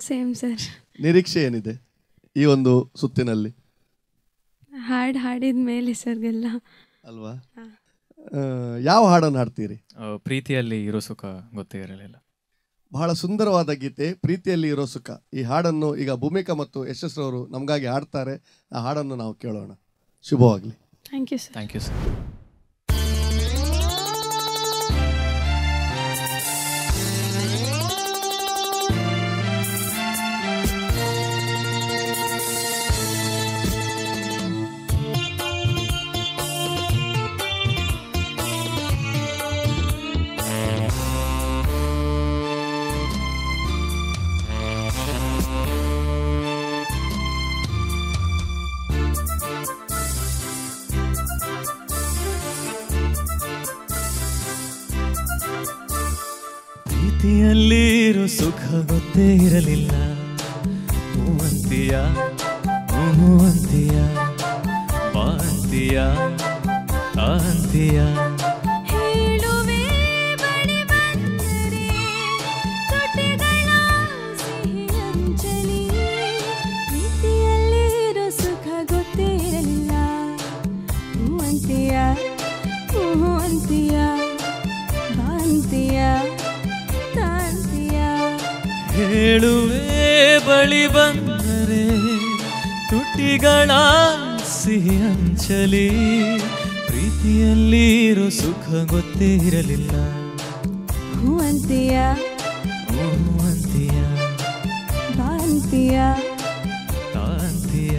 Same sir. ನಿರೀಕ್ಷೆ ಏನಿದೆ ಈ ಒಂದು ಸುತ್ತಿನಲ್ಲಿ? ಹಾಡಿದ ಮೇಲೆ ಸರ್ಗೆಲ್ಲ ಅಲ್ವಾ? ಯಾವ ಹಾಡನ್ನು ಹಾಡ್ತೀರಿ? ಪ್ರೀತಿಯಲ್ಲಿ ಇರೋ ಸುಖ ಗೊತ್ತೇ ಇರಲಿಲ್ಲ. ಬಹಳ ಸುಂದರವಾದ ಗೀತೆ, ಪ್ರೀತಿಯಲ್ಲಿ ಇರೋ ಸುಖ. ಈ ಹಾಡನ್ನು ಈಗ ಭೂಮಿಕಾ ಮತ್ತು ಯಶಸ್ರವರು ನಮಗಾಗಿ ಹಾಡ್ತಾರೆ. ಆ ಹಾಡನ್ನು ನಾವು ಕೇಳೋಣ. ಶುಭವಾಗಲಿ. Thank you sir. Thank you sir. ಪ್ರೀತಿಯಲ್ಲಿರೋ ಸುಖ ಗೊತ್ತೇ ಇರಲಿಲ್ಲ. ಹೂವಂತಿಯ ಹೂವಂತಿಯ ಬಾಂತಿಯ ಕಾಂತಿಯ ಹೇಳುವೆ ಬಳಿ ಬಂದರೆ ತುಟಿಗಳ ಸಿಹಿ ಅಂಚಲಿ. ಪ್ರೀತಿಯಲ್ಲಿರೋ ಸುಖ ಗೊತ್ತೇ ಇರಲಿಲ್ಲ. ಹೂವಂತಿಯ ಹೂವಂತಿಯ ಬಾಂತಿಯ ಹೇಳುವೆ ಬಳಿ ಬಂದರೆ ತುಟಿಗಳ ಸಿಹಿ ಅಂಚಲಿ. ಪ್ರೀತಿಯಲ್ಲಿರೋ ಸುಖ ಗೊತ್ತೇ ಇರಲಿಲ್ಲ. ಹೂವಂತಿಯ ಹೂವಂತಿಯ ಬಾಂತಿಯ ಕಾಂತಿಯ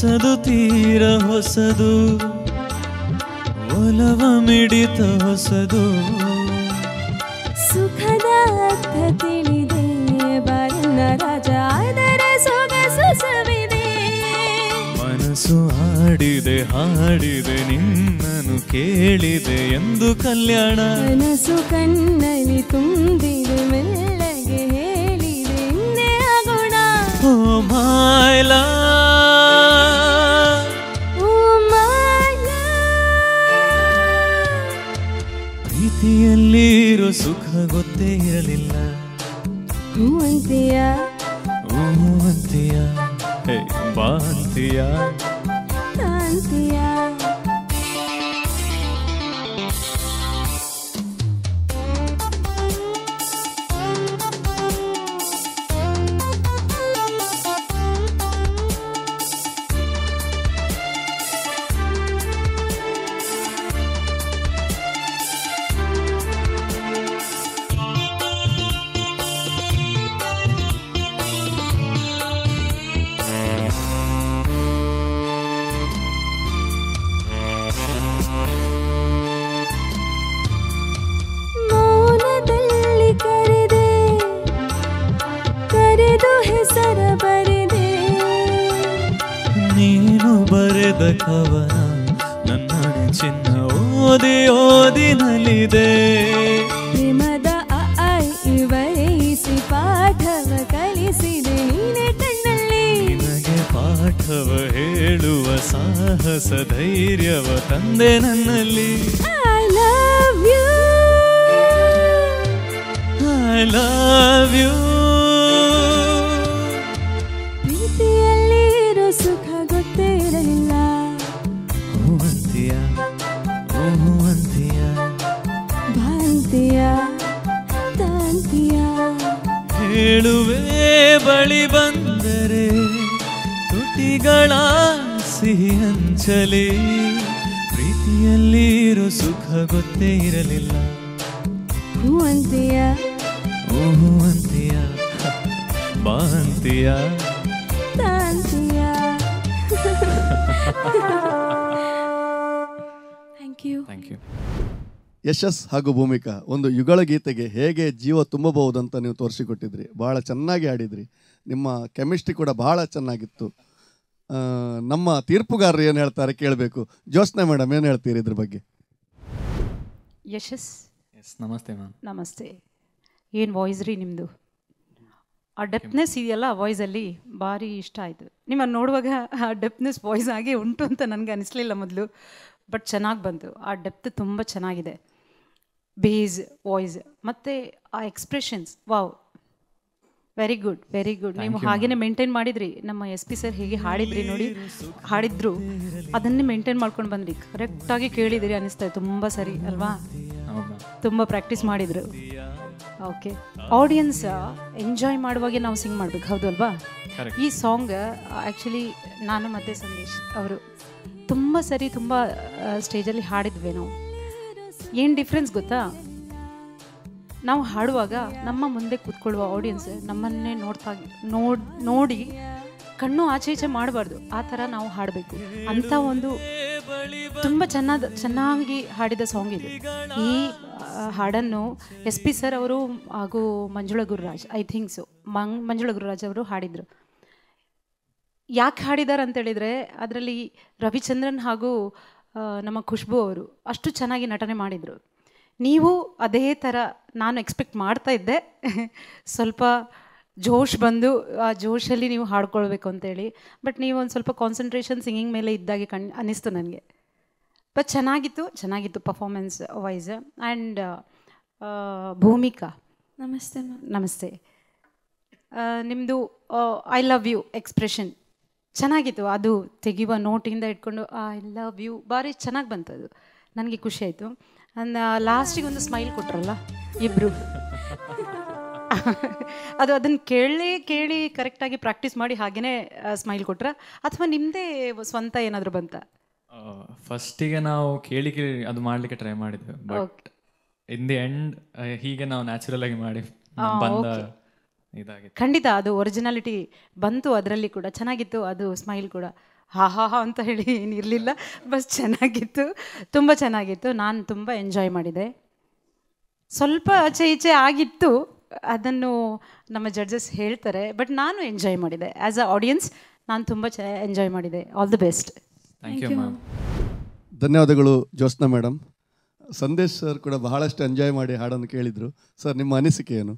ಹೊಸದು ತೀರ ಹೊಸದು ಒಲವ ಮಿಡಿತ ಹೊಸದು ಸುಖದ ಅರ್ಥ ತಿಳಿದೆ ಬಾರನ್ನ ರಾಜ ಅದರ ಸೊಗಸು ಸವಿದೆ ಮನಸ್ಸು ಹಾಡಿದೆ ಹಾಡಿದೆ ನಿನ್ನನ್ನು ಕೇಳಿದೆ ಎಂದು ಕಲ್ಯಾಣ ಮನಸ್ಸು ಕಣ್ಣಲ್ಲಿ ತುಂಬಿದೆ ಮೆಲ್ಲಗೆ ಹೇಳಿದೆ ಇನ್ನೇ ಆಗೋಣ ಓ ಮಾಯ್ಲಾ ಪ್ರೀತಿಯಲ್ಲಿರೋ ಸುಖ ಗೊತ್ತೇ ಇರಲಿಲ್ಲ ಹೂ ಅಂತೀಯ ಹೂ ಅಂತೀಯ ಹೇ ಬಾ ಅಂತೀಯ ಅಂತೀಯ ನೀನು ಬರೆದ ಕವನ ನನ್ನ ಚಿನ್ನ ಓದಿ ಓದಿನಲ್ಲಿದೆ ಪ್ರೇಮದ ಇವರಿಸಿ ಪಾಠವ ಕಲಿಸಿದೆ ನೀನೆ ಕಣ್ಣಲ್ಲಿ ನಿನಗೆ ಪಾಠವ ಹೇಳುವ ಸಾಹಸ ಧೈರ್ಯವ ತಂದೆ ನನ್ನಲ್ಲಿ I love you I love you ಪ್ರೀತಿಯಲ್ಲಿರೋ ಸುಖ ಗೊತ್ತೇ ಇರಲಿಲ್ಲ ಹೂ ಅಂತೀಯ ಹೂ ಅಂತೀಯ ಬಾಂತೀಯ ತಾಂತೀಯ ಹೇಳುವೆ ಬಳಿ ಬಂದರೆ ತುಟಿಗಳ ಸಿಹಿ ಹಂಚಲಿ ಪ್ರೀತಿಯಲ್ಲಿರೋ ಸುಖ ಗೊತ್ತೇ ಇರಲಿಲ್ಲ ಹೂ ಅಂತೀಯ ಹೂ ಅಂತೀಯ ಬಾ ಅಂತೀಯ ತಾಂತೀಯ ಥ್ಯಾಂಕ್ ಯು ಥ್ಯಾಂಕ್ ಯು ಯಶಸ್ ಹಾಗೂ ಭೂಮಿಕಾ ಒಂದು ಯುಗಳ ಗೀತೆಗೆ ಹೇಗೆ ಜೀವ ತುಂಬಬಹುದಂತ ನೀವು ತೋರಿಸಿಕೊಟ್ಟಿದ್ರಿ. ಭಾಳ ಚೆನ್ನಾಗಿ ಆಡಿದ್ರಿ. ನಿಮ್ಮ ಕೆಮಿಸ್ಟ್ರಿ ಕೂಡ ಭಾಳ ಚೆನ್ನಾಗಿತ್ತು. ನಮ್ಮ ತೀರ್ಪುಗಾರರು ಏನು ಹೇಳ್ತಾರೆ ಕೇಳಬೇಕು. ಜ್ಯೋತ್ಸ್ನಾ ಮೇಡಮ್ ಏನು ಹೇಳ್ತೀರಿ ಇದ್ರ ಬಗ್ಗೆ? ಯಶಸ್ ನಮಸ್ತೆ ಮ್ಯಾಮ್. ನಮಸ್ತೆ. ಏನು ವಾಯ್ಸ್ ರೀ ನಿಮ್ಮದು. ಆ ಡೆಪ್ನೆಸ್ ಇದೆಯಲ್ಲ ಆ ವಾಯ್ಸಲ್ಲಿ ಭಾರಿ ಇಷ್ಟ ಆಯಿತು. ನಿಮ್ಮನ್ನು ನೋಡುವಾಗ ಆ ಡೆಪ್ನೆಸ್ ವಾಯ್ಸ್ ಆಗಿ ಉಂಟು ಅಂತ ನನಗೆ ಅನಿಸ್ಲಿಲ್ಲ ಮೊದಲು, ಬಟ್ ಚೆನ್ನಾಗಿ ಬಂತು. ಆ ಡೆಪ್ತ್ ತುಂಬ ಚೆನ್ನಾಗಿದೆ. ಬೇಸ್ ವಾಯ್ಸ್ ಮತ್ತು ಆ expressions, wow, very good very good. ನೀವು ಹಾಗೇ ಮೇಂಟೈನ್ ಮಾಡಿದ್ರಿ. ನಮ್ಮ SP ಸರ್ ಹೇಗೆ ಹಾಡಿದ್ರಿ ನೋಡಿ, ಹಾಡಿದ್ರು ಅದನ್ನೇ ಮೇಂಟೈನ್ ಮಾಡ್ಕೊಂಡು ಬಂದ್ರಿ. ಕರೆಕ್ಟಾಗಿ ಕೇಳಿದಿರಿ ಅನ್ನಿಸ್ತಾ. ತುಂಬ ಸರಿ ಅಲ್ವಾ? ತುಂಬ ಪ್ರಾಕ್ಟೀಸ್ ಮಾಡಿದ್ರು. ಓಕೆ, ಆಡಿಯನ್ಸ್ ಎಂಜಾಯ್ ಮಾಡುವಾಗೆ ನಾವು ಸಿಂಗ್ ಮಾಡಬೇಕು, ಹೌದು ಅಲ್ವಾ? ಈ ಸಾಂಗ್ ಆ್ಯಕ್ಚುಲಿ ನಾನು ಮತ್ತು ಸಂದೇಶ್ ಅವರು ತುಂಬ ಸರಿ ತುಂಬ ಸ್ಟೇಜಲ್ಲಿ ಹಾಡಿದ್ವಿ ನಾವು. ಏನು ಡಿಫ್ರೆನ್ಸ್ ಗೊತ್ತಾ? ನಾವು ಹಾಡುವಾಗ ನಮ್ಮ ಮುಂದೆ ಕೂತ್ಕೊಳ್ಳುವ ಆಡಿಯನ್ಸ್ ನಮ್ಮನ್ನೇ ನೋಡಿ ಕಣ್ಣು ಆಚೆ ಈಚೆ ಮಾಡಬಾರ್ದು, ಆ ಥರ ನಾವು ಹಾಡಬೇಕು ಅಂತ ಒಂದು ತುಂಬ ಚೆನ್ನಾಗಿ ಹಾಡಿದ ಸಾಂಗ್ ಇದು. ಈ ಹಾಡನ್ನು SP ಸರ್ ಅವರು ಹಾಗೂ Manjula Gururaj, I think so, Manjula Gururaj ಅವರು ಹಾಡಿದರು. ಯಾಕೆ ಹಾಡಿದ್ದಾರೆ ಅಂತೇಳಿದರೆ ಅದರಲ್ಲಿ ರವಿಚಂದ್ರನ್ ಹಾಗೂ ನಮ್ಮ ಖುಷ್ಬು ಅವರು ಅಷ್ಟು ಚೆನ್ನಾಗಿ ನಟನೆ ಮಾಡಿದರು. ನೀವು ಅದೇ ಥರ ನಾನು ಎಕ್ಸ್ಪೆಕ್ಟ್ ಮಾಡ್ತಾ ಇದ್ದೆ. ಸ್ವಲ್ಪ ಜೋಶ್ ಬಂದು ಆ ಜೋಶಲ್ಲಿ ನೀವು ಹಾಡ್ಕೊಳ್ಬೇಕು ಅಂತೇಳಿ, ಬಟ್ ನೀವು ಒಂದು ಸ್ವಲ್ಪ ಕಾನ್ಸಂಟ್ರೇಷನ್ ಸಿಂಗಿಂಗ್ ಮೇಲೆ ಇದ್ದಾಗೆ ಅನ್ನಿಸ್ತು ನನಗೆ. ಬಟ್ ಚೆನ್ನಾಗಿತ್ತು ಪರ್ಫಾರ್ಮೆನ್ಸ್ ವೈಸ್. ಆ್ಯಂಡ್ ಭೂಮಿಕಾ, ನಮಸ್ತೆ ಮ್ಯಾಮ್. ನಮಸ್ತೆ. ನಿಮ್ಮದು ಐ ಲವ್ ಯು ಎಕ್ಸ್ಪ್ರೆಷನ್ ಚೆನ್ನಾಗಿತ್ತು. ಅದು ತೆಗೆಯುವ ನೋಟಿಂದ ಇಟ್ಕೊಂಡು ಐ ಲವ್ ಯು ಭಾರಿ ಚೆನ್ನಾಗಿ ಬಂತು. ಅದು ನನಗೆ ಖುಷಿ ಆಯಿತು. ಅಂಡ್ ಲಾಸ್ಟಿಗೆ ಒಂದು ಸ್ಮೈಲ್ ಕೊಟ್ರಲ್ಲ ಇಬ್ಬರು, ಅದನ್ನು ಕೇಳಿ ಕರೆಕ್ಟಾಗಿ ಪ್ರಾಕ್ಟೀಸ್ ಮಾಡಿ ಹಾಗೇ ಸ್ಮೈಲ್ ಕೊಟ್ರ ಅಥವಾ ನಿಮ್ಮದೇ ಸ್ವಂತ ಏನಾದರೂ ಬಂತ? ಫಸ್ಟಿಗೆ ನಾವು ಕೇಳಿ ಅದು ಮಾಡಲಿಕ್ಕೆ ಟ್ರೈ ಮಾಡಿದ್ವಿ, ಬಟ್ ಇನ್ ದಿ ಎಂಡ್ ಹೀಗೆ ನಾವು ನ್ಯಾಚುರಲ್ ಆಗಿ ಮಾಡಿ ಬಂದ ಇದಾಗಿತ್ತು. ಖಂಡಿತ ಅದು ಒರಿಜಿನಾಲಿಟಿ ಬಂತು. ಅದರಲ್ಲಿ ಕೂಡ ಚೆನ್ನಾಗಿತ್ತು ಅದು ಸ್ಮೈಲ್ ಕೂಡ. ಹಾ ಹಾ ಹಾ ಅಂತ ಹೇಳಿ ಏನಿರಲಿಲ್ಲ. ಬಸ್ ಚೆನ್ನಾಗಿತ್ತು, ತುಂಬ ಚೆನ್ನಾಗಿತ್ತು. ನಾನು ತುಂಬ ಎಂಜಾಯ್ ಮಾಡಿದೆ. ಸ್ವಲ್ಪ ಆಚೆ ಈಚೆ ಆಗಿತ್ತು, ಅದನ್ನು ನಮ್ಮ ಜಡ್ಜಸ್ ಹೇಳ್ತಾರೆ, ಬಟ್ ನಾನು ಎಂಜಾಯ್ ಮಾಡಿದೆ. ಆ್ಯಸ್ ಅ ಆಡಿಯನ್ಸ್ ನಾನು ತುಂಬ ಎಂಜಾಯ್ ಮಾಡಿದೆ. All the best. Thank you ma'am. ಧನ್ಯವಾದಗಳು ಜ್ಯೋತ್ಸ್ನಾ ಮೇಡಮ್. ಸಂದೇಶ್ ಸರ್ ಕೂಡ ಬಹಳಷ್ಟು ಎಂಜಾಯ್ ಮಾಡಿ ಹಾಡನ್ನು ಕೇಳಿದರು. ಸರ್, ನಿಮ್ಮ ಅನಿಸಿಕೆ ಏನು?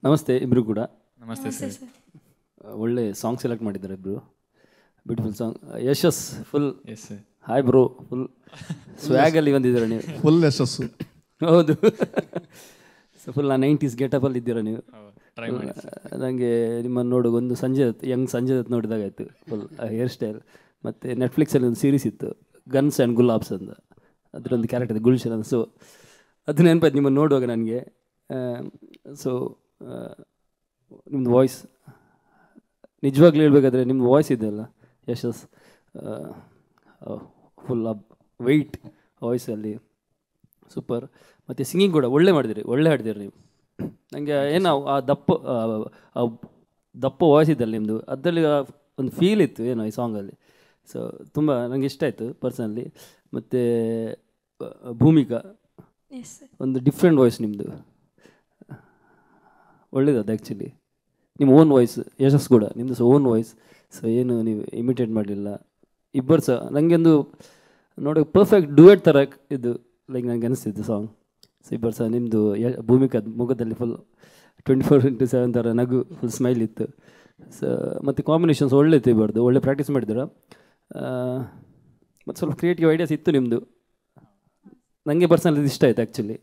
ನಮಸ್ತೆ ಇಬ್ಬರು ಕೂಡ. ನಮಸ್ತೆ ಸರ್. ಒಳ್ಳೆ ಸಾಂಗ್ ಸೆಲೆಕ್ಟ್ ಮಾಡಿದ್ದಾರೆ ಇಬ್ಬರು. Beautiful song. Yashas full. Yes sir. Hi bro, full ಸ್ವ್ಯಾಗಲ್ಲಿ ಬಂದಿದ್ದೀರಾ ನೀವು. ಫುಲ್ ಯಶಸ್ಸು. ಹೌದು. ಸೊ ಫುಲ್ 90s ಗೆಟಪಲ್ಲಿ ಇದ್ದೀರಾ ನೀವು. ಟ್ರೈ ಮಾಡಿ. ನನಗೆ ನಿಮ್ಮನ್ನು ನೋಡು ಒಂದು ಯಂಗ್ ಸಂಜೆ ದತ್ ನೋಡಿದಾಗಾಯಿತು. Full hair style. ಮತ್ತು ನೆಟ್ಫ್ಲಿಕ್ಸಲ್ಲಿ ಒಂದು ಸೀರೀಸ್ ಇತ್ತು, ಗನ್ಸ್ ಆ್ಯಂಡ್ ಗುಲಾಬ್ಸ್ ಅಂತ. ಅದರೊಂದು ಕ್ಯಾರೆಕ್ಟರ್ ಇದೆ, ಗುಲ್ಶನ್ ಅಂತ. ಸೊ ಅದು ನೆನಪಾಯ್ತು ನಿಮ್ಮನ್ನು ನೋಡುವಾಗ ನನಗೆ. ಸೊ ನಿಮ್ಮದು ವಾಯ್ಸ್ ನಿಜವಾಗ್ಲೂ ಹೇಳ್ಬೇಕಾದ್ರೆ ನಿಮ್ಮದು ವಾಯ್ಸ್ ಇದೆಯಲ್ಲ ಯಶಸ್, ಫುಲ್ ವೆಯ್ಟ್ ವಾಯ್ಸಲ್ಲಿ ಸೂಪರ್. ಮತ್ತು ಸಿಂಗಿಂಗ್ ಕೂಡ ಒಳ್ಳೆ ಮಾಡಿದಿರಿ, ಒಳ್ಳೆ ಹಾಡ್ತೀರಿ ನೀವು. ನನಗೆ ಏನೋ ಆ ದಪ್ಪ ವಾಯ್ಸ್ ಇದೆಯಲ್ಲ ನಿಮ್ಮದು, ಅದರಲ್ಲಿ ಒಂದು ಫೀಲ್ ಇತ್ತು ಏನೋ ಈ ಸಾಂಗಲ್ಲಿ. ಸೊ ತುಂಬ ನನಗೆ ಇಷ್ಟ ಆಯಿತು ಪರ್ಸನಲಿ. ಮತ್ತು ಭೂಮಿಕಾ ಒಂದು ಡಿಫ್ರೆಂಟ್ ವಾಯ್ಸ್ ನಿಮ್ಮದು, ಒಳ್ಳೇದದು ಆ್ಯಕ್ಚುಲಿ. ನಿಮ್ಮ ಓನ್ ವಾಯ್ಸ್. ಯಶಸ್ ಕೂಡ ನಿಮ್ಮದು ಸಹ ಓನ್ ವಾಯ್ಸ್. ಸೊ ಏನು ನೀವು ಇಮಿಟೇಟ್ ಮಾಡಲಿಲ್ಲ. ಇಬ್ಬರು ಸಹ ನನಗೆ ಒಂದು ನೋಡೋಕೆ ಪರ್ಫೆಕ್ಟ್ ಡ್ಯುಯೆಟ್ ಥರ ಇದು ಲೈಕ್ ನನಗೆ ಅನಿಸ್ತಿತ್ತು ಸಾಂಗ್. ಸೊ ಇಬ್ಬರು ಸಹ ನಿಮ್ಮದು ಭೂಮಿಕಾ ಮುಖದಲ್ಲಿ ಫುಲ್ 24/7 ಥರ ನಗು, ಫುಲ್ ಸ್ಮೈಲ್ ಇತ್ತು. ಸೊ ಮತ್ತು ಕಾಂಬಿನೇಷನ್ಸ್ ಒಳ್ಳೆ ಇತ್ತು ಇಬ್ಬರದು. ಒಳ್ಳೆ ಪ್ರಾಕ್ಟೀಸ್ ಮಾಡಿದ್ದೀರ. ಮತ್ತು ಸ್ವಲ್ಪ ಕ್ರಿಯೇಟಿವ್ ಐಡಿಯಾಸ್ ಇತ್ತು ನಿಮ್ಮದು. ನನಗೆ ಪರ್ಸನಲ್ ಇದು ಇಷ್ಟ ಆಯಿತು actually.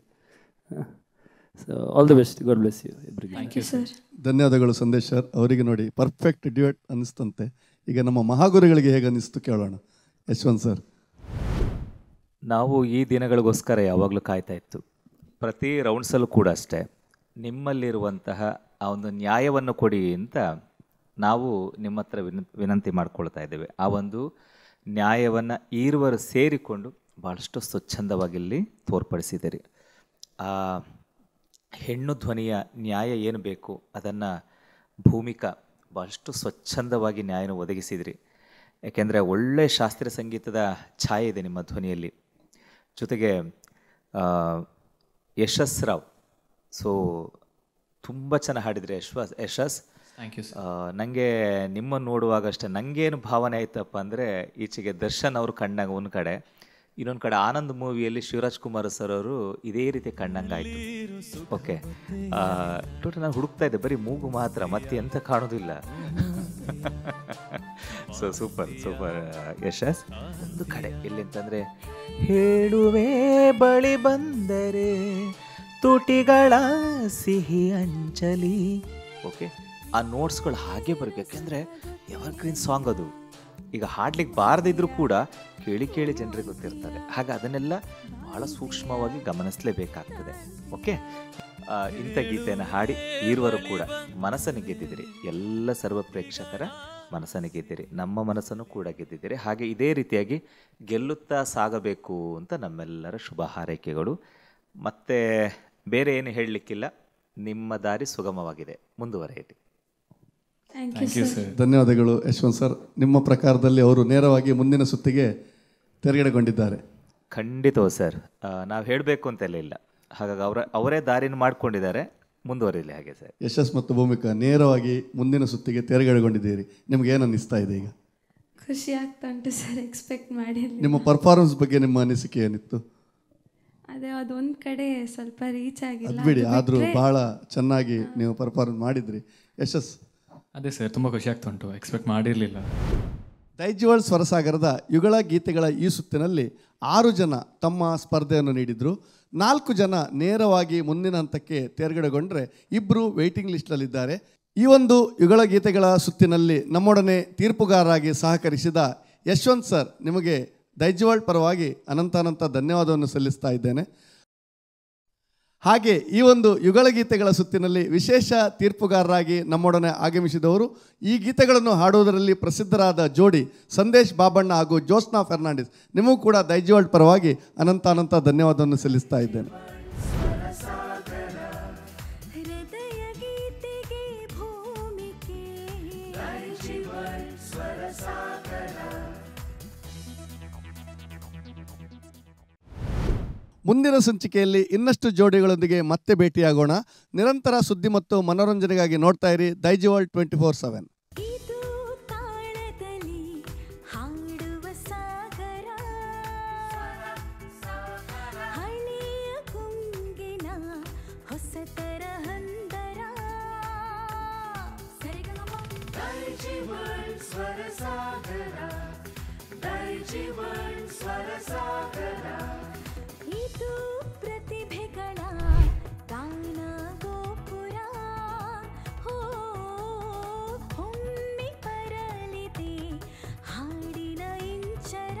So all the best. God bless you ಇಬ್ಬರಿಗೆ. Thank you sir. ಧನ್ಯವಾದಗಳು ಸಂದೇಶ್ ಸರ್. ಅವರಿಗೆ ನೋಡಿ ಪರ್ಫೆಕ್ಟ್ ಡ್ಯುಯೆಟ್ ಅನ್ನಿಸ್ತಂತೆ. ಈಗ ನಮ್ಮ ಮಹಾಗುರುಗಳಿಗೆ ಹೇಗೆ ಅನ್ನಿಸ್ತು ಕೇಳೋಣ. ಯಶವಂತ್ ಸರ್. ನಾವು ಈ ದಿನಗಳಿಗೋಸ್ಕರ ಯಾವಾಗಲೂ ಕಾಯ್ತಾ ಇತ್ತು. ಪ್ರತಿ ರೌಂಡ್ಸಲ್ಲೂ ಕೂಡ ಅಷ್ಟೇ, ನಿಮ್ಮಲ್ಲಿರುವಂತಹ ಆ ಒಂದು ನ್ಯಾಯವನ್ನು ಕೊಡಿ ಅಂತ ನಾವು ನಿಮ್ಮ ಹತ್ರ ವಿನಂತಿ ಮಾಡ್ಕೊಳ್ತಾ ಇದ್ದೇವೆ. ಆ ಒಂದು ನ್ಯಾಯವನ್ನು ಈರುವರು ಸೇರಿಕೊಂಡು ಭಾಳಷ್ಟು ಸ್ವಚ್ಛಂದವಾಗಿ ಇಲ್ಲಿ ತೋರ್ಪಡಿಸಿದ್ದೀರಿ. ಆ ಹೆಣ್ಣು ಧ್ವನಿಯ ನ್ಯಾಯ ಏನು ಬೇಕು ಅದನ್ನು ಭೂಮಿಕಾ ಭಾಳಷ್ಟು ಸ್ವಚ್ಛಂದವಾಗಿ ನ್ಯಾಯನ ಒದಗಿಸಿದ್ರಿ. ಯಾಕೆಂದರೆ ಒಳ್ಳೆಯ ಶಾಸ್ತ್ರೀಯ ಸಂಗೀತದ ಛಾಯೆ ಇದೆ ನಿಮ್ಮ ಧ್ವನಿಯಲ್ಲಿ. ಜೊತೆಗೆ ಯಶಸ್ ರಾವ್, ಸೊ ತುಂಬ ಚೆನ್ನಾಗಿ ಹಾಡಿದರೆ ಯಶಸ್. Thank you sir. ನನಗೆ ನಿಮ್ಮನ್ನು ನೋಡುವಾಗ ಅಷ್ಟೇ ನನಗೇನು ಭಾವನೆ ಆಯ್ತಪ್ಪ ಅಂದರೆ, ಈಚೆಗೆ ದರ್ಶನ್ ಅವರು ಕಣ್ಣಾಗ ಒಂದು ಕಡೆ, ಇನ್ನೊಂದು ಕಡೆ ಆನಂದ್ ಮೂವಿಯಲ್ಲಿ ಶಿವರಾಜ್ ಕುಮಾರ್ ಸರ್ ಅವರು ಇದೇ ರೀತಿ ಕಣ್ಣಂಗಾಯಿತು. ಓಕೆ, ಟೋಟಲ್ ನಾನು ಹುಡುಕ್ತಾ ಇದ್ದೆ, ಬರೀ ಮೂಗು ಮಾತ್ರ, ಮತ್ತೆ ಎಂತ ಕಾಣೋದಿಲ್ಲ. ಸೊ ಸೂಪರ್ ಸೂಪರ್ ಯಶಸ್. ಒಂದು ಕಡೆ ಎಲ್ಲಿ ಅಂತಂದರೆ, ಹೇಳುವೆ ಬಳಿ ಬಂದರೆ ತುಟಿಗಳ ಸಿಹಿ ಅಂಚಲಿ. ಓಕೆ, ಆ ನೋಟ್ಸ್ಗಳು ಹಾಗೆ ಬರಬೇಕು. ಯಾಕೆಂದರೆ ಎವರ್ಗ್ರೀನ್ ಸಾಂಗ್ ಅದು. ಈಗ ಹಾಡ್ಲಿಕ್ಕೆ ಬಾರದಿದ್ರೂ ಕೂಡ ಕೇಳಿ ಕೇಳಿ ಜನರಿಗೆ ಗೊತ್ತಿರ್ತದೆ. ಹಾಗೆ ಅದನ್ನೆಲ್ಲ ಬಹಳ ಸೂಕ್ಷ್ಮವಾಗಿ ಗಮನಿಸಲೇಬೇಕಾಗ್ತದೆ. ಓಕೆ, ಇಂಥ ಗೀತೆಯನ್ನು ಹಾಡಿ ಈರುವರು ಕೂಡ ಮನಸ್ಸನ್ನು ಗೆದ್ದಿದ್ದೀರಿ. ಎಲ್ಲ ಸರ್ವ ಪ್ರೇಕ್ಷಕರ ಮನಸ್ಸನ್ನು ಗೆದ್ದಿರಿ, ನಮ್ಮ ಮನಸ್ಸನ್ನು ಕೂಡ ಗೆದ್ದಿದ್ದೀರಿ. ಹಾಗೆ ಇದೇ ರೀತಿಯಾಗಿ ಗೆಲ್ಲುತ್ತಾ ಸಾಗಬೇಕು ಅಂತ ನಮ್ಮೆಲ್ಲರ ಶುಭ ಹಾರೈಕೆಗಳು. ಮತ್ತು ಬೇರೆ ಏನು ಹೇಳಲಿಕ್ಕಿಲ್ಲ. ನಿಮ್ಮ ದಾರಿ ಸುಗಮವಾಗಿದೆ, ಮುಂದುವರೆಯಿರಿ. ಧನ್ಯವಾದಗಳು ಯಶವಂತ್ ಸರ್. ನಿಮ್ಮ ಪ್ರಕಾರದಲ್ಲಿ ಅವರು ನೇರವಾಗಿ ಮುಂದಿನ ಸುತ್ತಿಗೆ ತೆರೆಗಡೆಗೊಂಡಿದ್ದಾರೆ. ಖಂಡಿತವೂ ಸರ್, ನಾವು ಹೇಳಬೇಕು ಅಂತೆಲ್ಲ ಇಲ್ಲ. ಹಾಗಾಗಿ ಅವರೇ ದಾರಿನ ಮಾಡ್ಕೊಂಡಿದ್ದಾರೆ, ಮುಂದುವರಿಲಿ ಹಾಗೆ ಸರ್. ಯಶಸ್ ಮತ್ತು ಭೂಮಿಕಾ ನೇರವಾಗಿ ಮುಂದಿನ ಸುತ್ತಿಗೆ ತೆರೆಗಡೆಗೊಂಡಿದ್ದೀರಿ. ನಿಮ್ಗೆ ಏನು ಅನ್ನಿಸ್ತಾ ಇದೆ ಈಗ? ಖುಷಿ ಆಗ್ತಾ ಉಂಟು ಸರ್, ಎಕ್ಸ್ಪೆಕ್ಟ್ ಮಾಡಿರಲಿಲ್ಲ. ನಿಮ್ಮ ಪರ್ಫಾರ್ಮೆನ್ಸ್ ಬಗ್ಗೆ ನಿಮ್ಮ ಅನಿಸಿಕೆ ಏನಿತ್ತು? ಅದೇ ಅದೊಂದು ಕಡೆ ಸ್ವಲ್ಪ ರೀಚ್ ಆಗಿಲ್ಲ. ಬಿಡಿ, ಆದರೂ ಬಹಳ ಚೆನ್ನಾಗಿ ನೀವು ಪರ್ಫಾರ್ಮೆನ್ಸ್ ಮಾಡಿದ್ರಿ. ಯಶಸ್? ಅದೇ ಸರ್, ತುಂಬ ಖುಷಿ ಆಗ್ತಾ ಉಂಟು, ಎಕ್ಸ್ಪೆಕ್ಟ್ ಮಾಡಿರಲಿಲ್ಲ. ದೈಜಿವರ್ಡ್ ಸ್ವರಸಾಗರದ ಯುಗಳ ಗೀತೆಗಳ ಈ ಸುತ್ತಿನಲ್ಲಿ 6 ಜನ ತಮ್ಮ ಸ್ಪರ್ಧೆಯನ್ನು ನೀಡಿದರು. 4 ಜನ ನೇರವಾಗಿ ಮುಂದಿನ ಹಂತಕ್ಕೆ ತೇರ್ಗಡೆಗೊಂಡ್ರೆ 2 ವೇಟಿಂಗ್ ಲಿಸ್ಟ್ನಲ್ಲಿದ್ದಾರೆ. ಈ ಒಂದು ಯುಗಳ ಗೀತೆಗಳ ಸುತ್ತಿನಲ್ಲಿ ನಮ್ಮೊಡನೆ ತೀರ್ಪುಗಾರರಾಗಿ ಸಹಕರಿಸಿದ ಯಶವಂತ್ ಸರ್, ನಿಮಗೆ ದೈಜಿವರ್ಡ್ ಪರವಾಗಿ ಅನಂತಾನಂತ ಧನ್ಯವಾದವನ್ನು ಸಲ್ಲಿಸ್ತಾ ಇದ್ದೇನೆ. ಹಾಗೆ ಈ ಒಂದು ಯುಗಳ ಗೀತೆಗಳ ಸುತ್ತಿನಲ್ಲಿ ವಿಶೇಷ ತೀರ್ಪುಗಾರರಾಗಿ ನಮ್ಮೊಡನೆ ಆಗಮಿಸಿದವರು, ಈ ಗೀತೆಗಳನ್ನು ಹಾಡುವುದರಲ್ಲಿ ಪ್ರಸಿದ್ಧರಾದ ಜೋಡಿ ಸಂದೇಶ್ ಬಾಬಣ್ಣ ಹಾಗೂ ಜ್ಯೋತ್ಸ್ನಾ ಫೆರ್ನಾಂಡಿಸ್. ನಿಮಗೂ ಕೂಡ ದೈಜಿವರ್ಡ್ ಪರವಾಗಿ ಅನಂತಾನಂತ ಧನ್ಯವಾದವನ್ನು ಸಲ್ಲಿಸ್ತಾ ಇದ್ದೇನೆ. ಸ್ವರಸಾಗರ ಮುಂದಿನ ಸಂಚಿಕೆಯಲ್ಲಿ ಇನ್ನಷ್ಟು ಜೋಡಿಗಳೊಂದಿಗೆ ಮತ್ತೆ ಭೇಟಿಯಾಗೋಣ. ನಿರಂತರ ಸುದ್ದಿ ಮತ್ತು ಮನೋರಂಜನೆಗಾಗಿ ನೋಡ್ತಾ ಇರಿ ದೈಜಿ ವರ್ಲ್ಡ್ 24/7. ಇದು ಪ್ರತಿಭೆಗಳ ಗಾನ ಗೋಪುರ ಹೊಮ್ಮಿ ಬರಲಿದೆ ಹಾಡಿನ ಇಂಚರ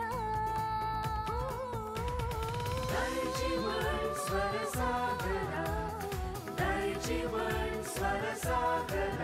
ದೈಜಿ ವರ್ಲ್ಡ್ ಸ್ವರ ಸಾಗರ ದೈಜಿ ವರ್ಲ್ಡ್ ಸ್ವರ ಸಾಗರ.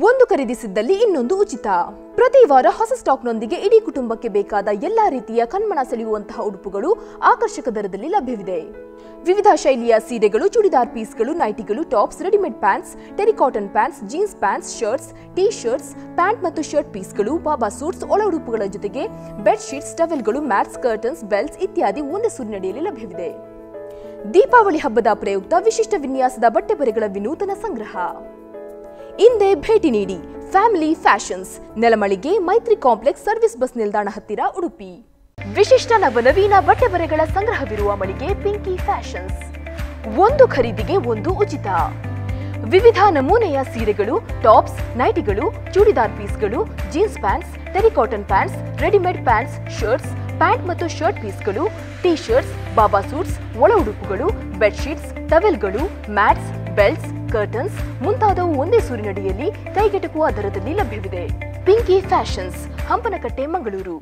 ಒಂದು ಖರೀದಿಸಿದ್ದಲ್ಲಿ ಇನ್ನೊಂದು ಉಚಿತ. ಪ್ರತಿ ವಾರ ಹೊಸ ಸ್ಟಾಕ್ನೊಂದಿಗೆ ಇಡೀ ಕುಟುಂಬಕ್ಕೆ ಬೇಕಾದ ಎಲ್ಲಾ ರೀತಿಯ ಕಣ್ಮನ ಸೆಳೆಯುವಂತಹ ಉಡುಪುಗಳು ಆಕರ್ಷಕ ದರದಲ್ಲಿ ಲಭ್ಯವಿದೆ. ವಿವಿಧ ಶೈಲಿಯ ಸೀರೆಗಳು, ಚೂಡಿದಾರ್ ಪೀಸ್ಗಳು, ನೈಟಿಗಳು, tops, readymade pants, terry cotton pants, jeans pants, shirts, T shirts, pant ಮತ್ತು ಶರ್ಟ್ ಪೀಸ್ಗಳು, ಬಾಬಾ ಸೂಟ್ಸ್, ಒಳ ಉಡುಪುಗಳ ಜೊತೆಗೆ ಬೆಡ್ ಶೀಟ್ಸ್, ಟವೆಲ್ಗಳು, ಮ್ಯಾಟ್ಸ್, ಕರ್ಟನ್ಸ್, ಬೆಲ್ಟ್ಸ್ ಇತ್ಯಾದಿ ಒಂದೇ ಸೂರಿನಡಿಯಲ್ಲಿ ಲಭ್ಯವಿದೆ. ದೀಪಾವಳಿ ಹಬ್ಬದ ಪ್ರಯುಕ್ತ ವಿಶಿಷ್ಟ ವಿನ್ಯಾಸದ ಬಟ್ಟೆ ಬರೆಗಳ ವಿನೂತನ ಸಂಗ್ರಹ. ಇಂದೇ ಭೇಟಿ ನೀಡಿ ಫ್ಯಾಮಿಲಿ ಫ್ಯಾಷನ್ಸ್, ನೆಲಮಳಿಗೆ, ಮೈತ್ರಿ ಕಾಂಪ್ಲೆಕ್ಸ್, ಸರ್ವಿಸ್ ಬಸ್ ನಿಲ್ದಾಣ ಹತ್ತಿರ, ಉಡುಪಿ. ವಿಶಿಷ್ಟ ನವನವೀನ ಬಟ್ಟೆ ಬರೆಗಳ ಸಂಗ್ರಹವಿರುವ ಮಳಿಗೆ ಪಿಂಕಿ ಫ್ಯಾಷನ್ಸ್. ಒಂದು ಖರೀದಿಗೆ ಒಂದು ಉಚಿತ. ವಿವಿಧ ನಮೂನೆಯ ಸೀರೆಗಳು, ಟಾಪ್ಸ್, ನೈಟಿಗಳು, ಚೂಡಿದಾರ್ ಪೀಸ್ಗಳು, jeans pants, terry cotton pants, readymade pants, shirts, pant ಮತ್ತು ಶರ್ಟ್ ಪೀಸ್ಗಳು, ಟೀ ಶರ್ಟ್ಸ್, ಬಾಬಾ ಸೂಟ್ಸ್, ಒಳ ಉಡುಪುಗಳು, ಬೆಡ್ಶೀಟ್ಸ್, ಟವೆಲ್ಗಳು, ಮ್ಯಾಟ್ಸ್, ಬೆಲ್ಟ್ಸ್, ಕರ್ಟನ್ಸ್ ಮುಂತಾದವು ಒಂದೇ ಸೂರಿನಡಿಯಲ್ಲಿ ಕೈಗೆಟುಕುವ ದರದಲ್ಲಿ ಲಭ್ಯವಿದೆ. ಪಿಂಕಿ ಫ್ಯಾಷನ್ಸ್, ಹಂಪನಕಟ್ಟೆ, ಮಂಗಳೂರು.